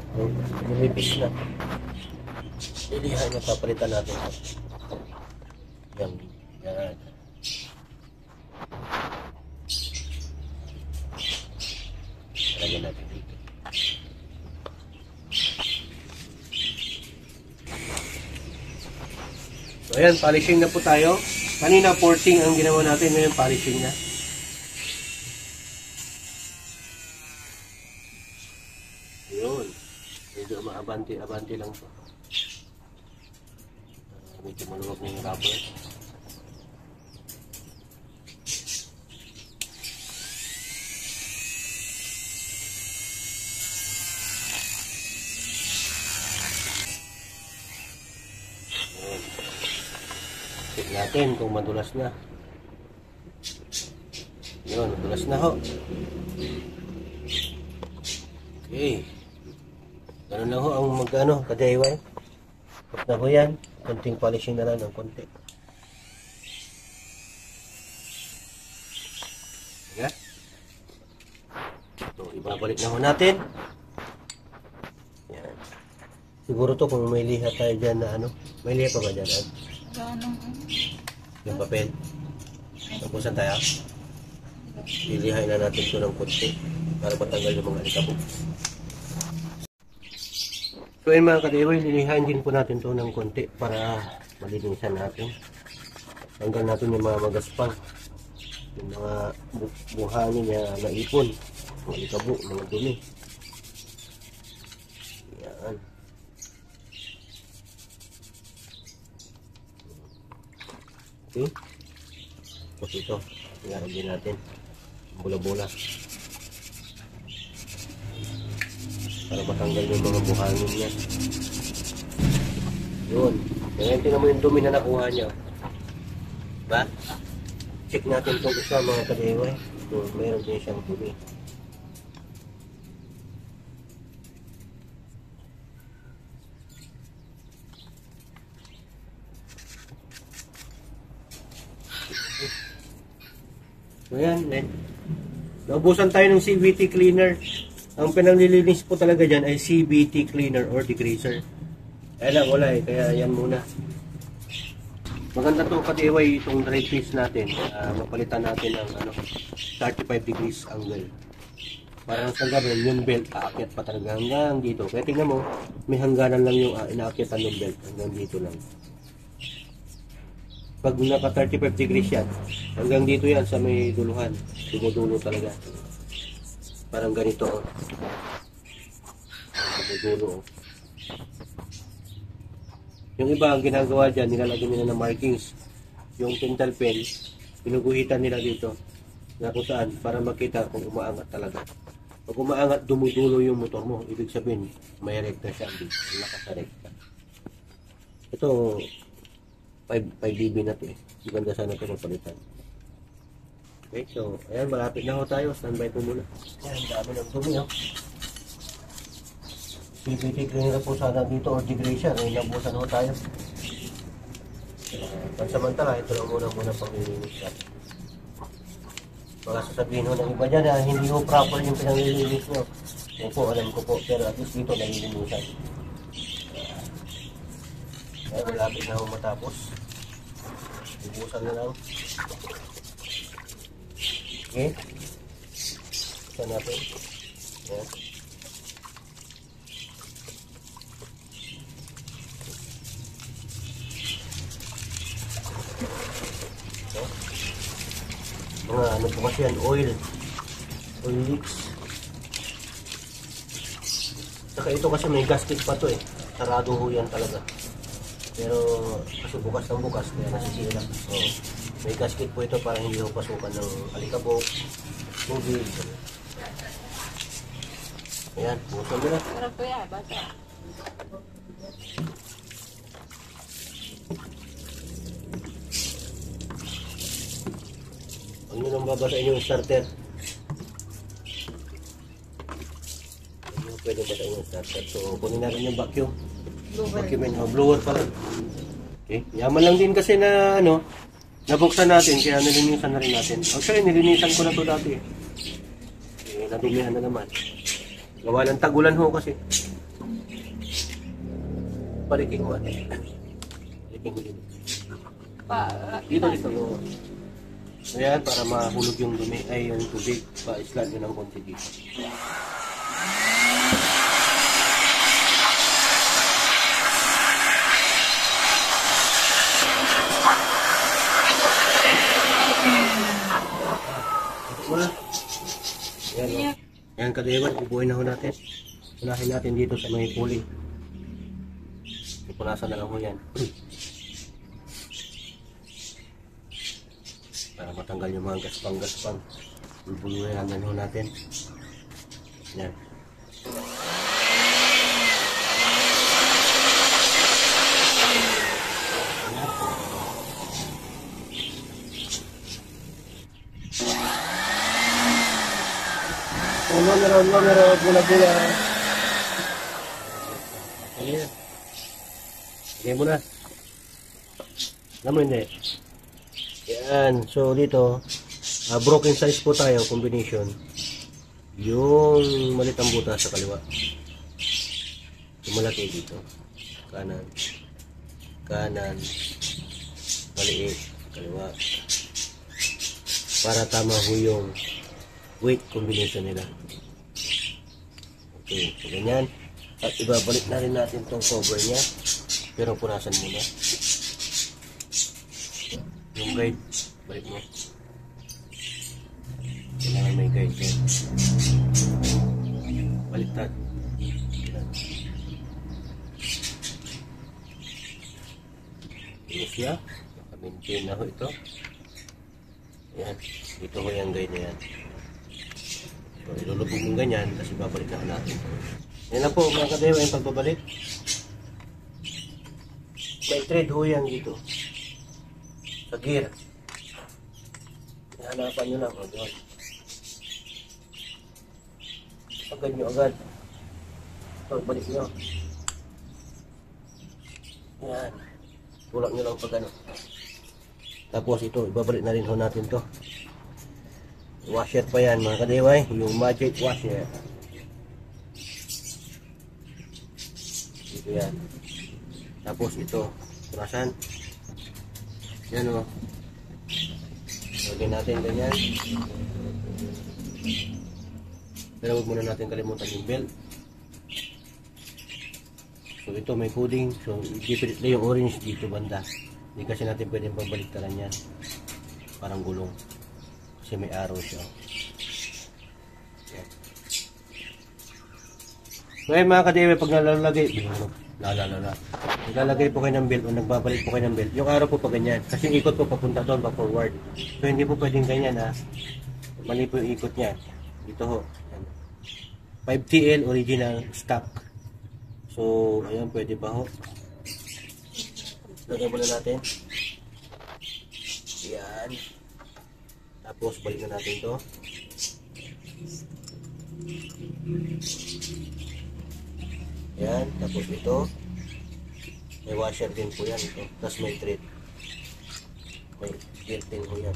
lumipis na. Ilihain na, papalitan natin ito. Yan. Yan. Lagyan natin dito. So ayan, polishing na po tayo. Kanina porting ang ginawa natin, ngayon polishing na. Yun. Medyo maabante-abante lang po. Medyo maluwag na yung rubber. Check natin kung madulas na. Yun, madulas na ho. Okay. Ganun lang ho ang mag-ano, kadayway. Tapos na ho yan. Konting polishing na lang ng konti. Yan. So, ibabalik na ho natin. Yan. Siguro to kung may liha tayo dyan na ano. May liha pa ba dyan? Yung papel. Tapusan tayo. Lilihain na natin ito ng konti para matanggal yung mga alikabok. So yun mga kadiway, lilihain din po natin ito ng konti para malinisan natin. Tanggal natin yung mga magaspang, yung mga buhangin na naipon, mga alikabok, mga dumi. Yan. Okay. Tapos ito, tingnan din natin. Bola-bola. Para matanggal yung mga buhangin niya. Yun. Ngayon tingnan mo yung dumi na nakuha niya. Diba? Check natin itong isa mga kadiway. Kung mayroon din siyang dumi. So yan, naubusan tayo ng CVT cleaner. Ang pinanglilinis po talaga dyan ay CVT cleaner or degreaser. Kaya lang wala kaya yan muna. Maganda to kadiway itong dry piece natin. Mapalitan natin ng 35 degrees angle. Parang sa gabel, yung belt aakyat pa talaga hanggang dito. Kaya tingnan mo, may hangganan lang yung inaakyatan ng belt hanggang dito lang. Pag naka 35 degrees yan, hanggang dito yan sa may duluhan. Dumudulo talaga. Parang ganito. Dumudulo. Yung iba ang ginagawa dyan, nilalagyan nila ng markings. Yung pintal pen, pinuguhitan nila dito. Na kung saan, para makita kung umaangat talaga. Pag umaangat, dumudulo yung motor mo. Ibig sabihin, may rekta siya. Lakas sa rekta. Ito, 5dB na ito eh. Maganda sana ito magpalitan. Okay, so, ayan, malapit na ho tayo. Standby po muna. Ayan, dami ng dumi ho. CVT cleaner po sana dito or degreaser. Ay, nabusan ho tayo. Pansamantala, ito lang muna panglilinis natin. Baka sasabihin ho ng iba dyan na hindi ho proper yung pinanglilinis nyo. Opo, alam ko po, pero at least dito nalilinisan. Kaya malapit na ho matapos. Ibusan na lang. Okay. Isa natin. Yan. Mga ano po kasi yan, oil leaks. Saka ito kasi may gasket pa to eh, sarado ho yan talaga, pero kasi bukas ng bukas kaya nasisira. So may gasket po ito para hindi ho pasukan ng alikabok, tubig. Ayan, bukan mo na. Sarap ko yan, bata. Huwag nyo nang babasain yung starter. Huwag nyo pwede basain yung starter. So, kunin natin yung vacuum. Vacuum and blower pala. Okay. Yaman lang din kasi na ano, nabuksan natin, kaya nilinisan na rin natin. Actually, nilinisan ko na to dati. Eh, nadumihan na naman. Gawa ng tagulan ho kasi. Paliking ko ate. Paliking ko dito. Dito. Ayan, para mahulog yung dumi, ay yung tubig, pa-islan yun ng konti dito. Ayan, ayan kadewan, ibuhin na ho natin. Unahin natin dito sa may pulley. Ipunasan na lang ho yan. Para matanggal yung mga gaspang. Bulbuluyan ho natin. Yan. Numero, bula-bula. Ayan. Lagay mo na. Alam mo hindi? Yan. So dito, broken size po tayo, combination. Yung maliit ang butas sa kaliwa. Yung malaki dito. Kanan. Maliit. Kaliwa. Para tama ho yung weight combination nila. Okay. So ganyan. At ibabalik na rin natin tong cover niya. Pero punasan muna. Yung guide, balik mo. Kailangan may guide yan. Baliktad. Ini siya. Naka-maintain na ho ito. Ayan. Ito ho yung guide na yan. So, ilulubog yung ganyan, kasi babalik na natin. Yan na po mga kadewa yung pagbabalik. May thread ho yan dito. Sa gear. Hanapan nyo lang. Agad nyo agad. Ito, balik nyo. Yan. Tulak nyo lang pag ano. Tapos ito, ibabalik na rin ho natin to. Washer pa yan mga kadiway. Yung magic washer. Ito yan. Tapos ito. Purasan. Yan o. Lagyan natin ganyan. Pero huwag muna natin kalimutan yung belt. So ito may coding. So ipipilit na yung orange dito banda. Hindi kasi natin pwedeng pabaliktaran yan. Parang gulong. Kasi may arrow siya. Yan. Ngayon mga kadiway, pag nalalagay, naglalagay po kayo ng belt o nagbabalik po kayo ng belt, yung araw po pa ganyan. Kasi yung ikot po papunta doon, pa forward. So hindi po pwedeng ganyan ha. Mali po yung ikot niya. Dito ho. 5TL original stock. So ayun, pwede pa ho. Lagay muna natin. Yan. Tapos balik na natin to. Yan. Tapos ito. May washer din po yan. Ito. Tapos may thread. May built-in ko yan.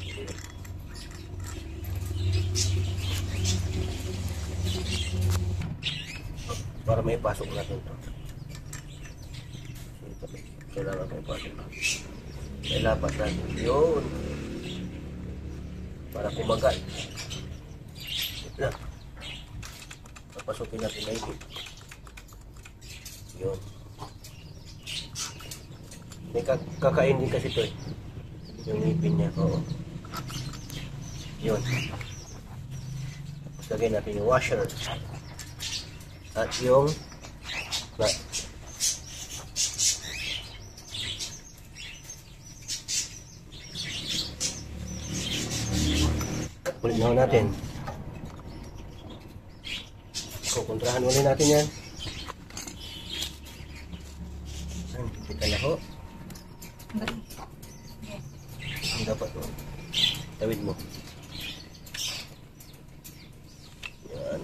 Para may pasok natin to. Kailangan may pasok natin. May lapat natin. Yun. Para kumagal. Ito. Papasukin natin na ito. Yun. May kakain din kasi ito eh. Yung ngipin niya. Oo. Yun. Tapos lagay natin yung washer. At yung nut. Ulit na natin. Kukontrahan ulit natin yan. Kita na ho. Ang dapat mo. Tawid mo. Yan.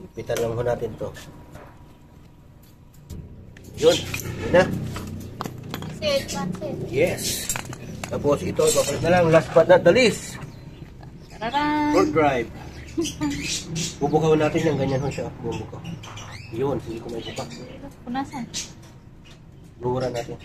Ipitan lang ho natin to. Yun. Yun na. Yes. Tapos ito, papalit na lang. Last but not the least. Torque drive. Bubukaw natin yan. Ganyan ho siya. Bubukaw. Yun. Hindi ko may buka. Punasan. Bubura natin.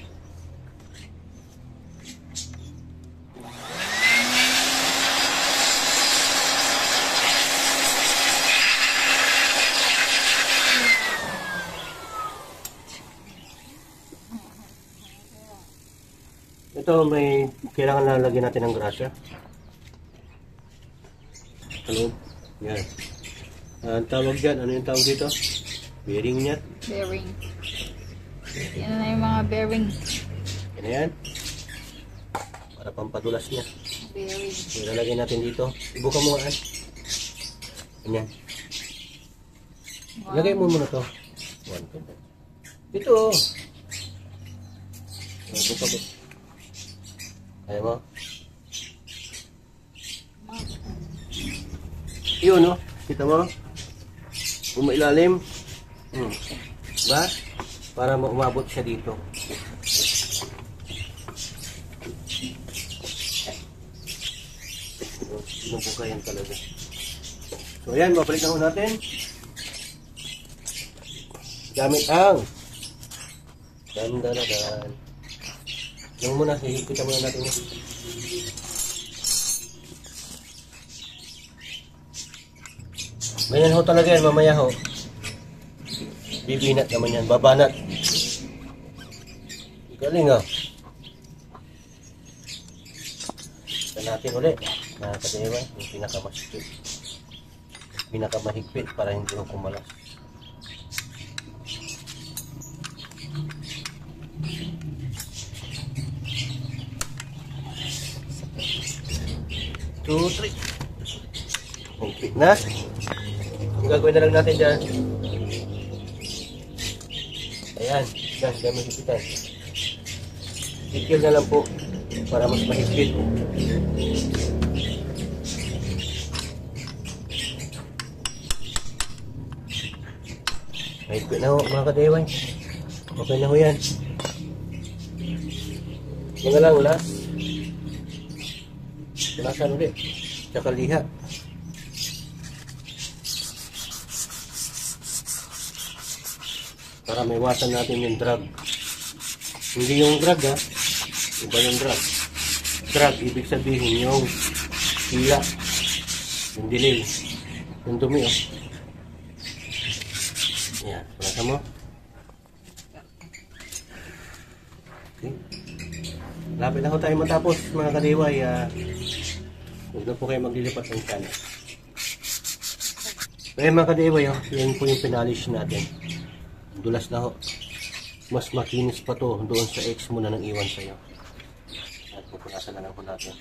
Ito may kailangan lalagyan natin ng grasya. Ano? Yan. Ang tawag dyan, ano yung tawag dito? Bearing niya. Bearing. Yan na yung mga bearing. Yan na yan. Para pampadulas niya. Bearing. Ilalagay natin dito. Ibuka mo nga. Ganyan. Wow. Ilagay mo muna to. Dito. Ibuka mo. Ayaw mo? Yun, no? Kita mo? Umailalim. Diba? Para umabot siya dito. Sinubuka yan talaga. So, yan. Mabalik na ho natin. Gamit ang dandan. Yung muna, hihigpitan muna natin yun. Ganyan ho talaga yan, mamaya ho. Bibinat naman yan, babanat. Galing ho. Ito natin ulit. Nakakadewa, yung pinakamahigpit para hindi ho kumalas. Two, three. Complete na. Ang gagawin na lang natin dyan. Ayan. Dyan, dyan mahigitan. Ikil na lang po para mas mahigpit. Mahigpit na ho mga kadeway. Okay na ho yan. Mga lang last. Tulasan ulit. Tsaka liha. Para maiwasan natin yung drag. Hindi yung drag ha. Iba yung drag. Drag, ibig sabihin yung hila. Yung dilim. Yung dumi oh. Yan. Tulasan mo. Okay. Lapit na ho tayo matapos mga kadiway. Huwag na po kayo maglilipat ng channel. Kaya mga kadiway, yan po yung pinalish natin. Dulas na ho. Mas makinis pa to doon sa ex mo na nang iwan sa'yo. At pupunasan na lang po natin.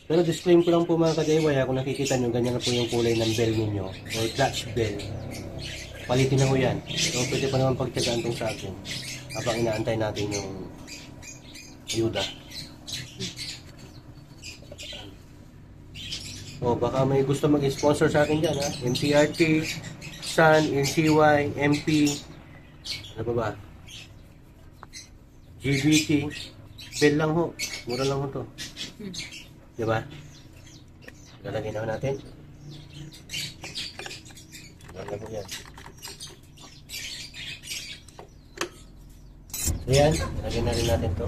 Pero disclaim ko lang po mga kadiway, kung nakikita nyo, ganyan na po yung kulay ng bell ninyo or clutch bell. Palitin na ho yan. So pwede pa naman pagtyagaan itong sa akin habang inaantay natin yung ayuda. O baka may gusto mag-sponsor sa akin dyan ha. MTRT, Sun, NCY, MP, Ano pa ba? GBT. Bell lang ho. Mura lang ho to. Diba? Lalagay na natin. Lalagay mo yan. So yan. Lalagay na rin natin to.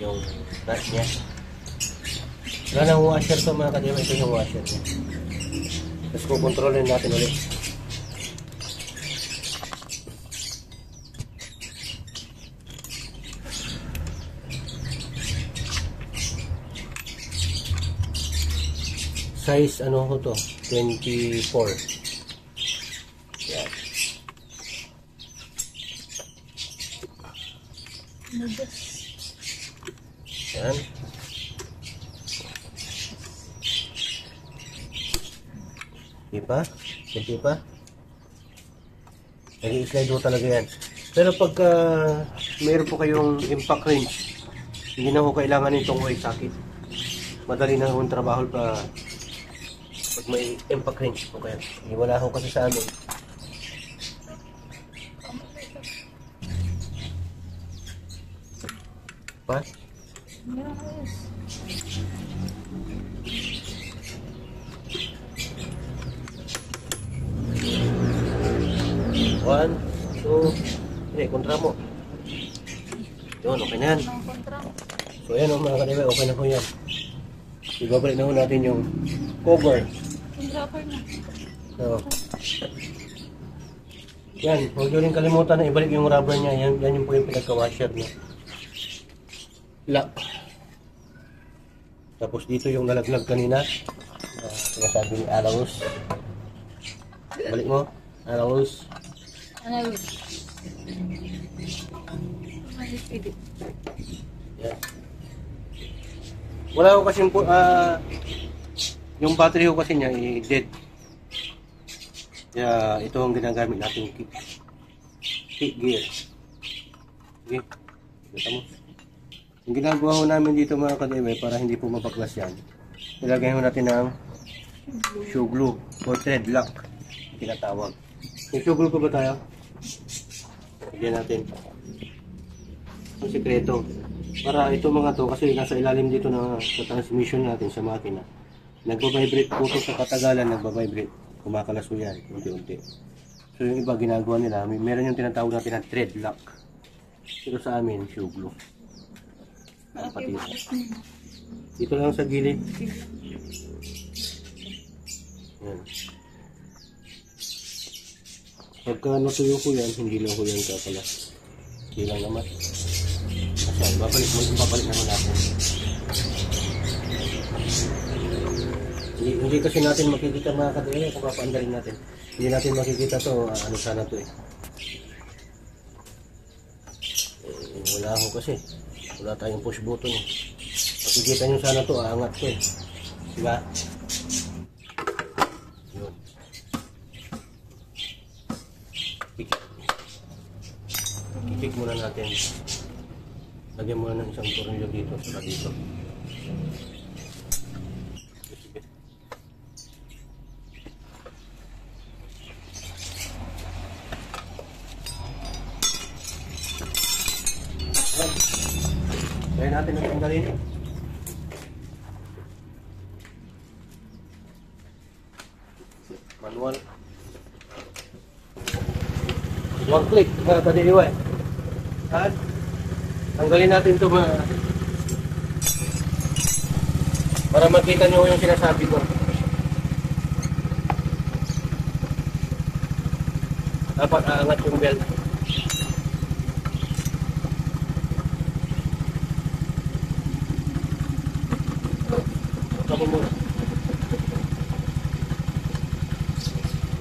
Yung nut niya. Wala nang washer to mga kadiwa. Ito yung washer niya. Tapos kukontrolin natin ulit. Size ano ko to? 24. Yan. Yan. Diba? Simple pa? Nag-i-slide mo talaga yan. Pero pagka mayroon po kayong impact wrench, hindi na ko kailangan itong way socket. Madali na akong trabaho pa pag may impact wrench po kayo. Wala ako kasi sa amin. Pa? One, two, hindi, kontra mo. Yun, okay na yan. So yan mga kadiwa, okay na po yan. Ibabalik na po natin yung cover. So, yan, huwag nyo rin kalimutan na ibalik yung rubber niya. Yan yung po yung pinagka-washer niya. Lock. Tapos dito yung nalaglag kanina. Sinasabi ni Alaus. Balik mo, Alaus. Yan. Wala ko kasi yung battery ko kasi niya dead. Kaya ito ang ginagamit natin kick gear. Okay. Kita mo. Yung ginagawa ko namin dito mga kademe para hindi po mapaklas yan. Ilagay mo natin ng shoe glue or thread lock tinatawag. Yung shoe glue pa ba tayo? Lagyan natin. Ang sikreto. Para ito mga to kasi nasa ilalim dito na sa transmission natin sa makina. Nagbabibrate po ito sa katagalan, nagbabibrate. Kumakalaso yan, unti-unti. So yung iba ginagawa nila, meron yung tinatawag natin na thread lock. Pero sa amin, shoe glue. Pati dito lang sa gilid. Yan. Pagka natuyo ko yan, hindi lang ko yan kakalas. Hindi lang naman. Kasi babalik naman natin. Hindi kasi natin makikita mga kadiri kung papaandarin natin. Hindi natin makikita to, ano sana to eh. Wala ako kasi. Wala tayong push button eh. Makikita nyo sana to, aangat to eh. Diba? Yun. Kikik muna natin. Lagyan muna ng isang tornilyo dito sa dito. Kaya natin ang tanggalin. Manual. One click. Tadi iwan. At tanggalin natin ito para makita nyo yung sinasabi ko. Dapat aangat yung belt. Kamu muna.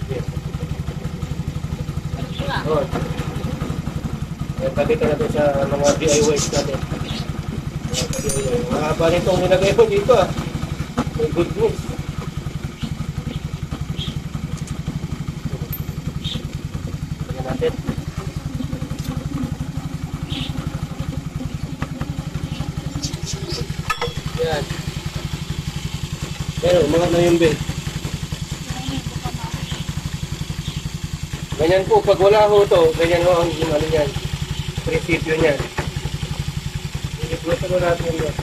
Okay. Oh. Pakita natin sa mga DIYs natin. Mahaba nitong nilagay ko dito ah. My goodness. Tingnan natin. Yan. Pero mga na yung belt. Ganyan po, pag wala ho to, ganyan ho ang ano yan, prinsipyo niyan. I-close na natin yun.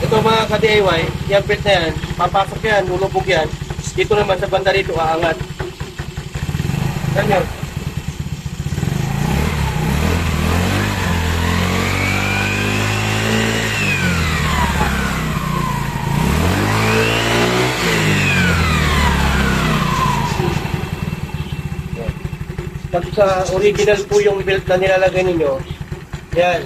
Ito mga ka-DIY, yung belt na yan, papasok yan, lulubog yan. Dito naman sa banda rito, aangat. Ganyan. Pagka original po yung belt na nilalagay ninyo, yan,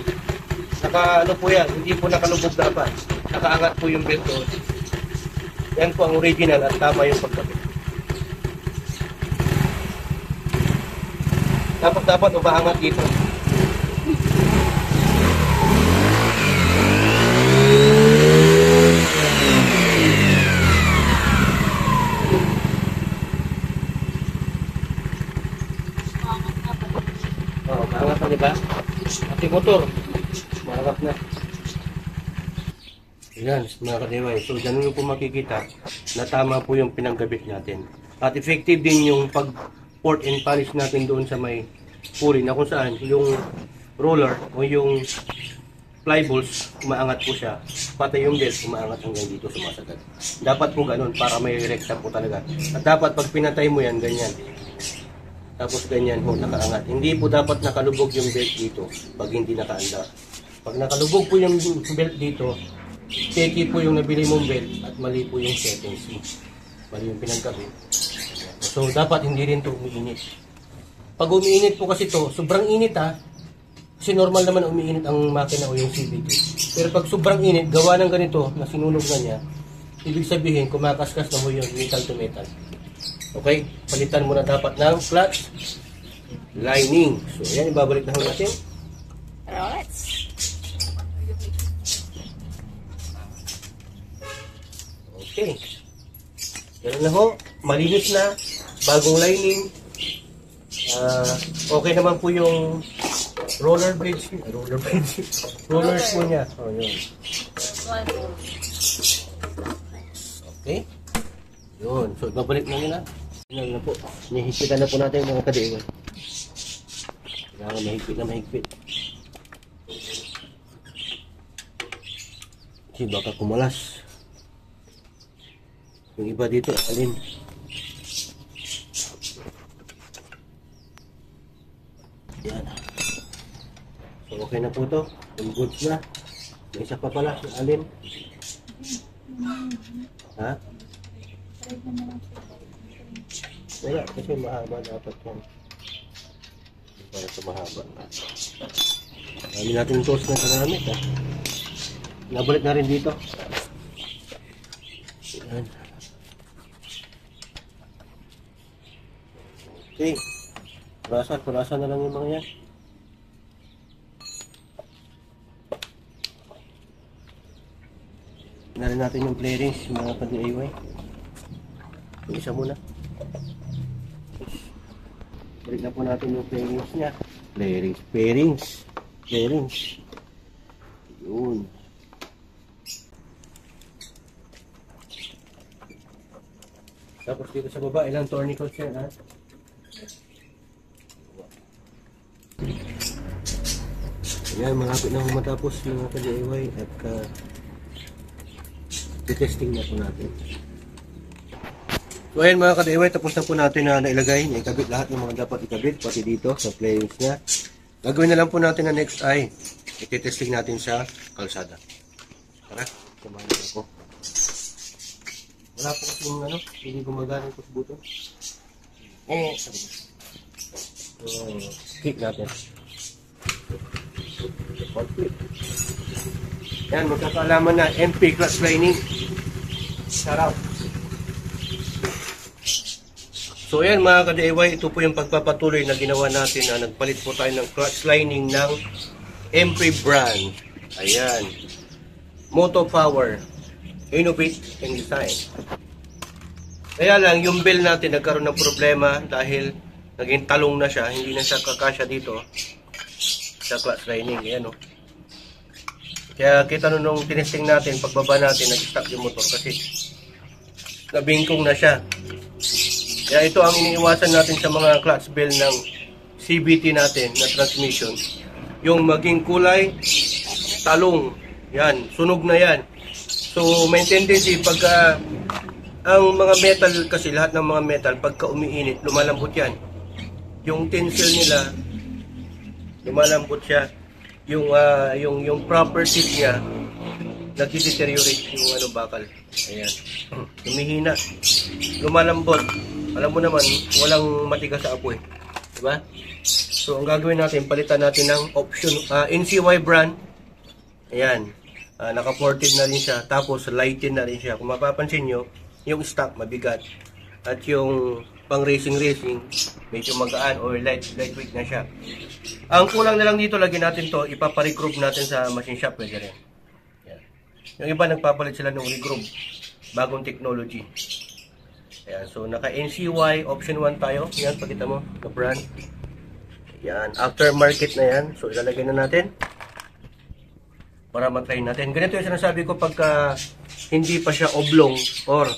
ano po yan, hindi po nakalubog dapat. Nakaangat po yung belt doon. Yan po ang original at tama yung pagkabit. Dapat umaangat dito. Oh, maangat na, diba? At yung motor, maangat na. Yan, mga ka-DIY. So, ganun po makikita na tama po yung pinanggabit natin. At effective din yung pag-port and polish natin doon sa may pulley na kung saan yung roller o yung fly balls, umaangat po siya. Pati yung belt, umaangat hanggang dito sumasagad. Dapat po ganun para may rekta po talaga. At dapat pag pinatay mo yan, ganyan. Tapos ganyan po, nakaangat. Hindi po dapat nakalubog yung belt dito pag hindi nakaanda. Pag nakalubog po yung belt dito, teki po yung nabili mong belt at mali po yung settings mo. Mali yung pinagkabit. So, dapat hindi rin ito umiinit. Pag umiinit po kasi ito, sobrang init ha. Kasi normal naman umiinit ang makina o yung CVT. Pero pag sobrang init, gawa ng ganito na sinunog na niya, ibig sabihin, kumakaskas na mo yung metal to metal. Okay? Palitan mo na dapat ng clutch lining. So, yan, ibabalik na natin. Alright. Okay. Ganun na ho. Malinis na. Bagong lining. Okay naman po yung roller blades. Rollers mo niya. Oh, yun. Okay. Yun. So, babalik na nila. Yan na po. Nihigpitan na po natin yung mga ka-DIY. Kailangan mahigpit na mahigpit. Kasi baka kumalas. Yung iba dito, alin. Yan. So, okay na po to. Yung goods na. May isa pa pala, yung alin. Ha? Wala, kasi mahaba dapat yan. Para ito mahaba. Dami natin tools na ginamit, ha. Nabalik na rin dito. Yan. Okay. Kurasan na lang yung mga yan. Tingnan natin yung play rings, mga ka-DIY. Isa muna. Balik na po natin yung play rings niya. Play rings. Yun. Tapos dito sa baba, ilang tourniquets yan, ha? Ayan, malapit na matapos yung ka-DIY at testing na po natin. So ayan mga ka-DIY, tapos na po natin na nailagay, naikabit lahat ng mga dapat ikabit, pati dito sa playings niya. Gagawin na lang po natin na next ay ititesting natin sa kalsada. Tara, samahan na ako. Wala po kasi yung hindi gumagana ito sa buto. So, kick natin. Yan, magkakaalaman na MP clutch lining. Sarap. So yan mga ka-DIY, ito po yung pagpapatuloy na ginawa natin na nagpalit po tayo ng clutch lining ng MP brand. Ayan. Moto Power. Innovate and design. Kaya lang, yung bell natin nagkaroon ng problema dahil naging talong na siya. Hindi na siya kakasya dito sa clutch lining. Ayan o. Kaya kita nung tinesting natin, pagbaba natin, nag-stop yung motor kasi nabingkong na siya. Kaya ito ang iniiwasan natin sa mga clutch bell ng CVT natin na transmission. Yung maging kulay talong. Yan, sunog na yan. So may tendency pagka ang mga metal kasi, lahat ng mga metal pagka umiinit lumalambot yan. Yung tensile nila lumalambot siya. Yung properties niya nagde-deteriorate yung bakal. Ayan. Humihina. Lumalambot. Alam mo naman, walang matigas sa apoy. Diba? So, ang gagawin natin, palitan natin ng option, NCY brand. Ayan. Naka-ported na rin siya. Tapos, lighten na rin siya. Kung mapapansin nyo, yung stock mabigat. At yung pang racing, medyo magaan or lightweight na siya. Ang kulang na lang dito, lagyan natin to, ipapa-regroup natin sa machine shop. Pwede rin. Ayan. Yung iba, nagpapalit sila ng regroup. Bagong technology. Ayan, so naka-NCY, option 1 tayo. Yan, pakita mo, the brand. Yan, aftermarket na yan. So, ilalagay na natin para matry natin. Ganito yung sinasabi ko pagka hindi pa siya oblong or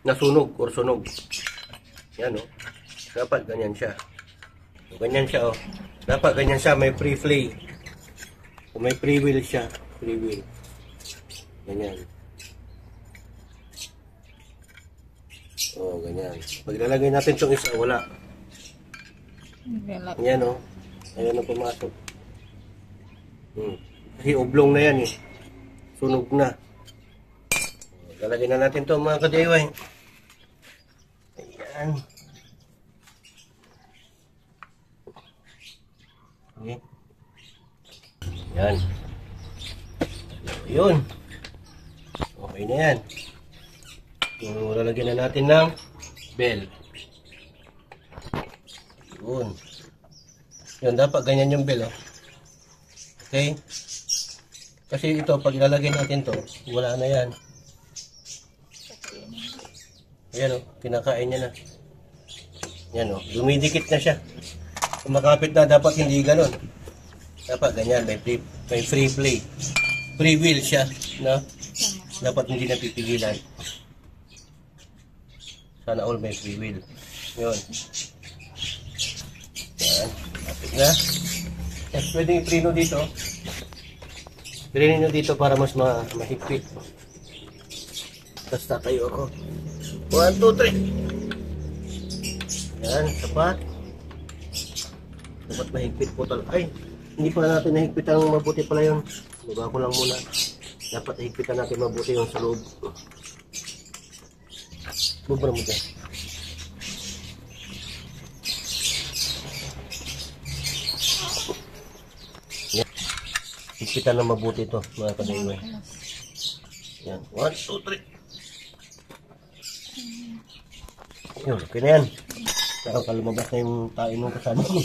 nasunog or sunog. Yan, oh. Dapat ganyan siya. So, ganyan siya, oh. Dapat ganyan siya, may pre-flay. Kung may pre-wheel siya, pre-wheel. Ganyan. Oh, ganyan. Pag ilalagay natin itong isa, wala. Yan, oh. Ayan ang pumasok. Kasi oblong na yan, eh. Sunog na. Ilalagay na natin ito, mga ka-DIY. Ayan. Okay. Yan. Yun. Okay na yan. So, lalagyan na natin ng bell. Yun. Yun, dapat ganyan yung bell, oh. Okay? Kasi ito, pag ilalagay natin to, wala na yan. Ayan, oh, kinakain niya na. Yan, oh, dumidikit na siya. Kumakapit na, dapat hindi ganon. Dapat ganyan, may free play. Free wheel siya, no? Dapat hindi napipigilan. Sana all may free wheel. Yun. Yan. Kapit na. Yes, pwede i-preno dito. Preno nyo dito para mas mahigpit. Tapos tatayo ako. 1, 2, 3. Yan, sapat. Dapat mahigpit po talaga. Ay, hindi pala natin nahigpit ang mabuti pala yun. Diba ko lang muna. Dapat nahigpitan natin mabuti yung sa loob. Bubra mo dyan. Yan. Higpitan na mabuti ito, mga ka-DIY. Yan. 1, 2, 3. Yun, okay na yan. Saka kalumabas na yung tayo nung kasama ko.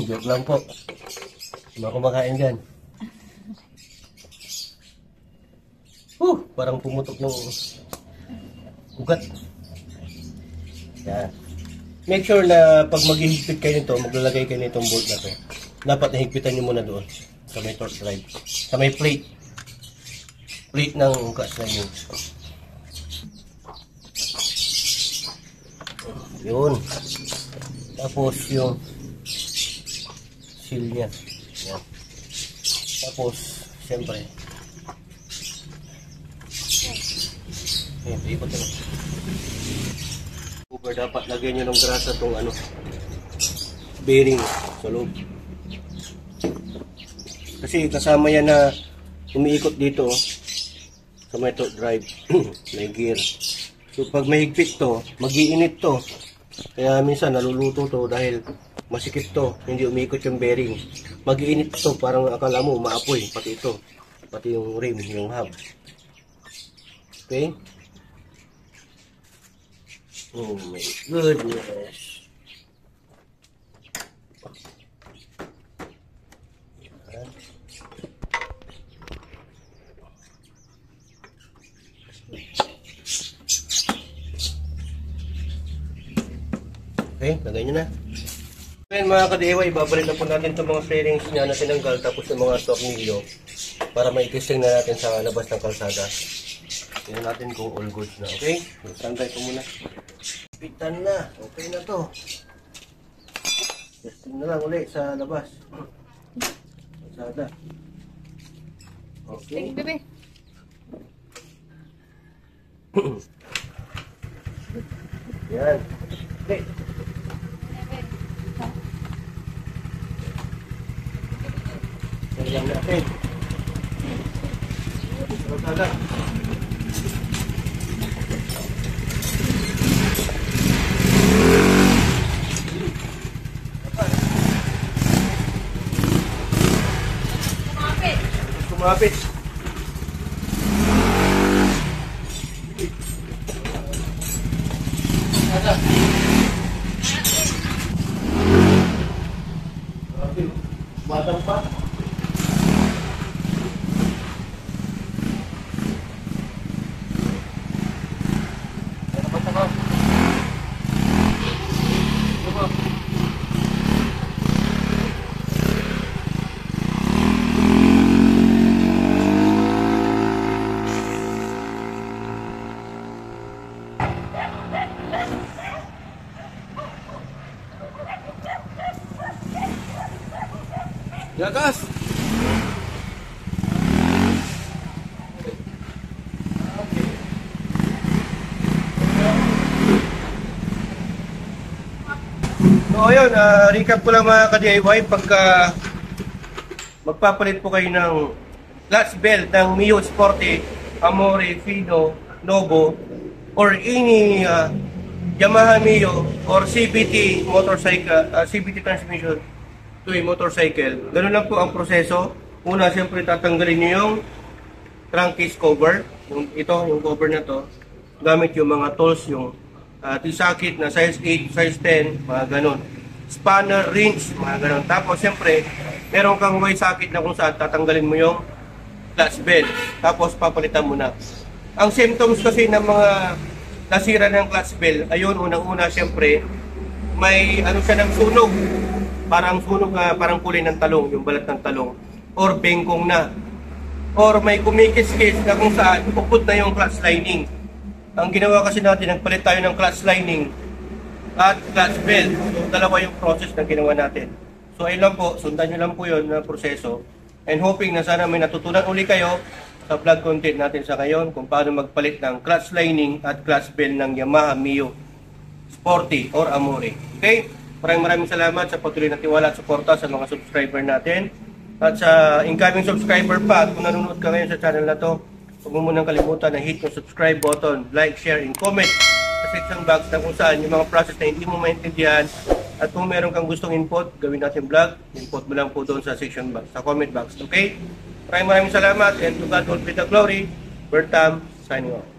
Joke lang po. Mga kumakain dyan. Parang pumutok yung ugat. Yan. Make sure na pag maghihigpit kayo nito, maglalagay kayo nitong bolt na to. Dapat nahigpitan nyo muna doon sa may torque drive. Sa may plate. Plate ng gas na yun. Yun. Tapos yung seal niya. Yan. Tapos, siyempre, ikot na. Cover, dapat lagyan nyo ng grasa itong bearing sa loob. Kasi kasama yan na umiikot dito sa may torque drive. May gear. So pag mahigpit to, mag-iinit to. Kaya minsan naluluto to dahil masikip to, hindi umiikot yung bearing. Mag-iinit to, parang akala mo maapoy, pati ito. Pati yung rim, yung hub. Okay? Oh my goodness. Okay, lagay nyo na. Ngayon mga ka-DIY, ibabalik na po natin itong mga fairings niya na tinanggal tapos yung mga tornilyo para maikising na natin sa labas ng kalsada. Tingnan natin kung all goods na, okay? Tantay ko muna. Pitan na. Okay na to. Testing na lang ulit sa labas. Pasada. Okay. Bebe. Yan. Okay. Tingnan natin. Pasada. Kumapit. Matang pa. Lakas! So ayun, recap ko lang mga ka-DIY pagka magpapalit po kayo ng clutch belt ng Mio Sporty, Amore, Fino, Novo or any Yamaha Mio or CVT motorcycle, CVT transmission to a motorcycle. Ganun lang po ang proseso. Una, siyempre tatanggalin nyo yung crankcase cover. Yung cover na to. Gamit yung mga tools, yung tisakit na size 8, size 10, mga ganun. Spanner, wrench, mga ganun. Tapos, siyempre, meron kang way socket na kung saan tatanggalin mo yung clutch belt. Tapos, papalitan mo na. Ang symptoms kasi ng mga nasira ng clutch belt, ayun, unang-una, siyempre, may ano siya ng sunog. Parang sunog, parang kulay ng talong, yung balat ng talong. Or bengkong na. Or may kumikis-kis na kung saan puput na yung clutch lining. Ang ginawa kasi natin, nagpalit tayo ng clutch lining at clutch belt. So, dalawa yung process na ginawa natin. So, ayun lang po, sundan nyo lang po yun na proseso. And hoping na sana may natutunan uli kayo sa vlog content natin sa ngayon kung paano magpalit ng clutch lining at clutch belt ng Yamaha Mio Sporty or Amore. Okay? Maraming salamat sa patuloy na tiwala at suporta sa mga subscriber natin. At sa incoming subscriber pa, at kung nanonood ka ngayon sa channel na to, huwag mo munang kalimutan na hit yung subscribe button, like, share, and comment sa section box na kung saan yung mga process na hindi mo maintindihan. At kung meron kang gustong input, gawin natin vlog, input mo lang po doon sa section box, sa comment box. Okay? Maraming salamat and to God all be the glory. Bertam, signing off.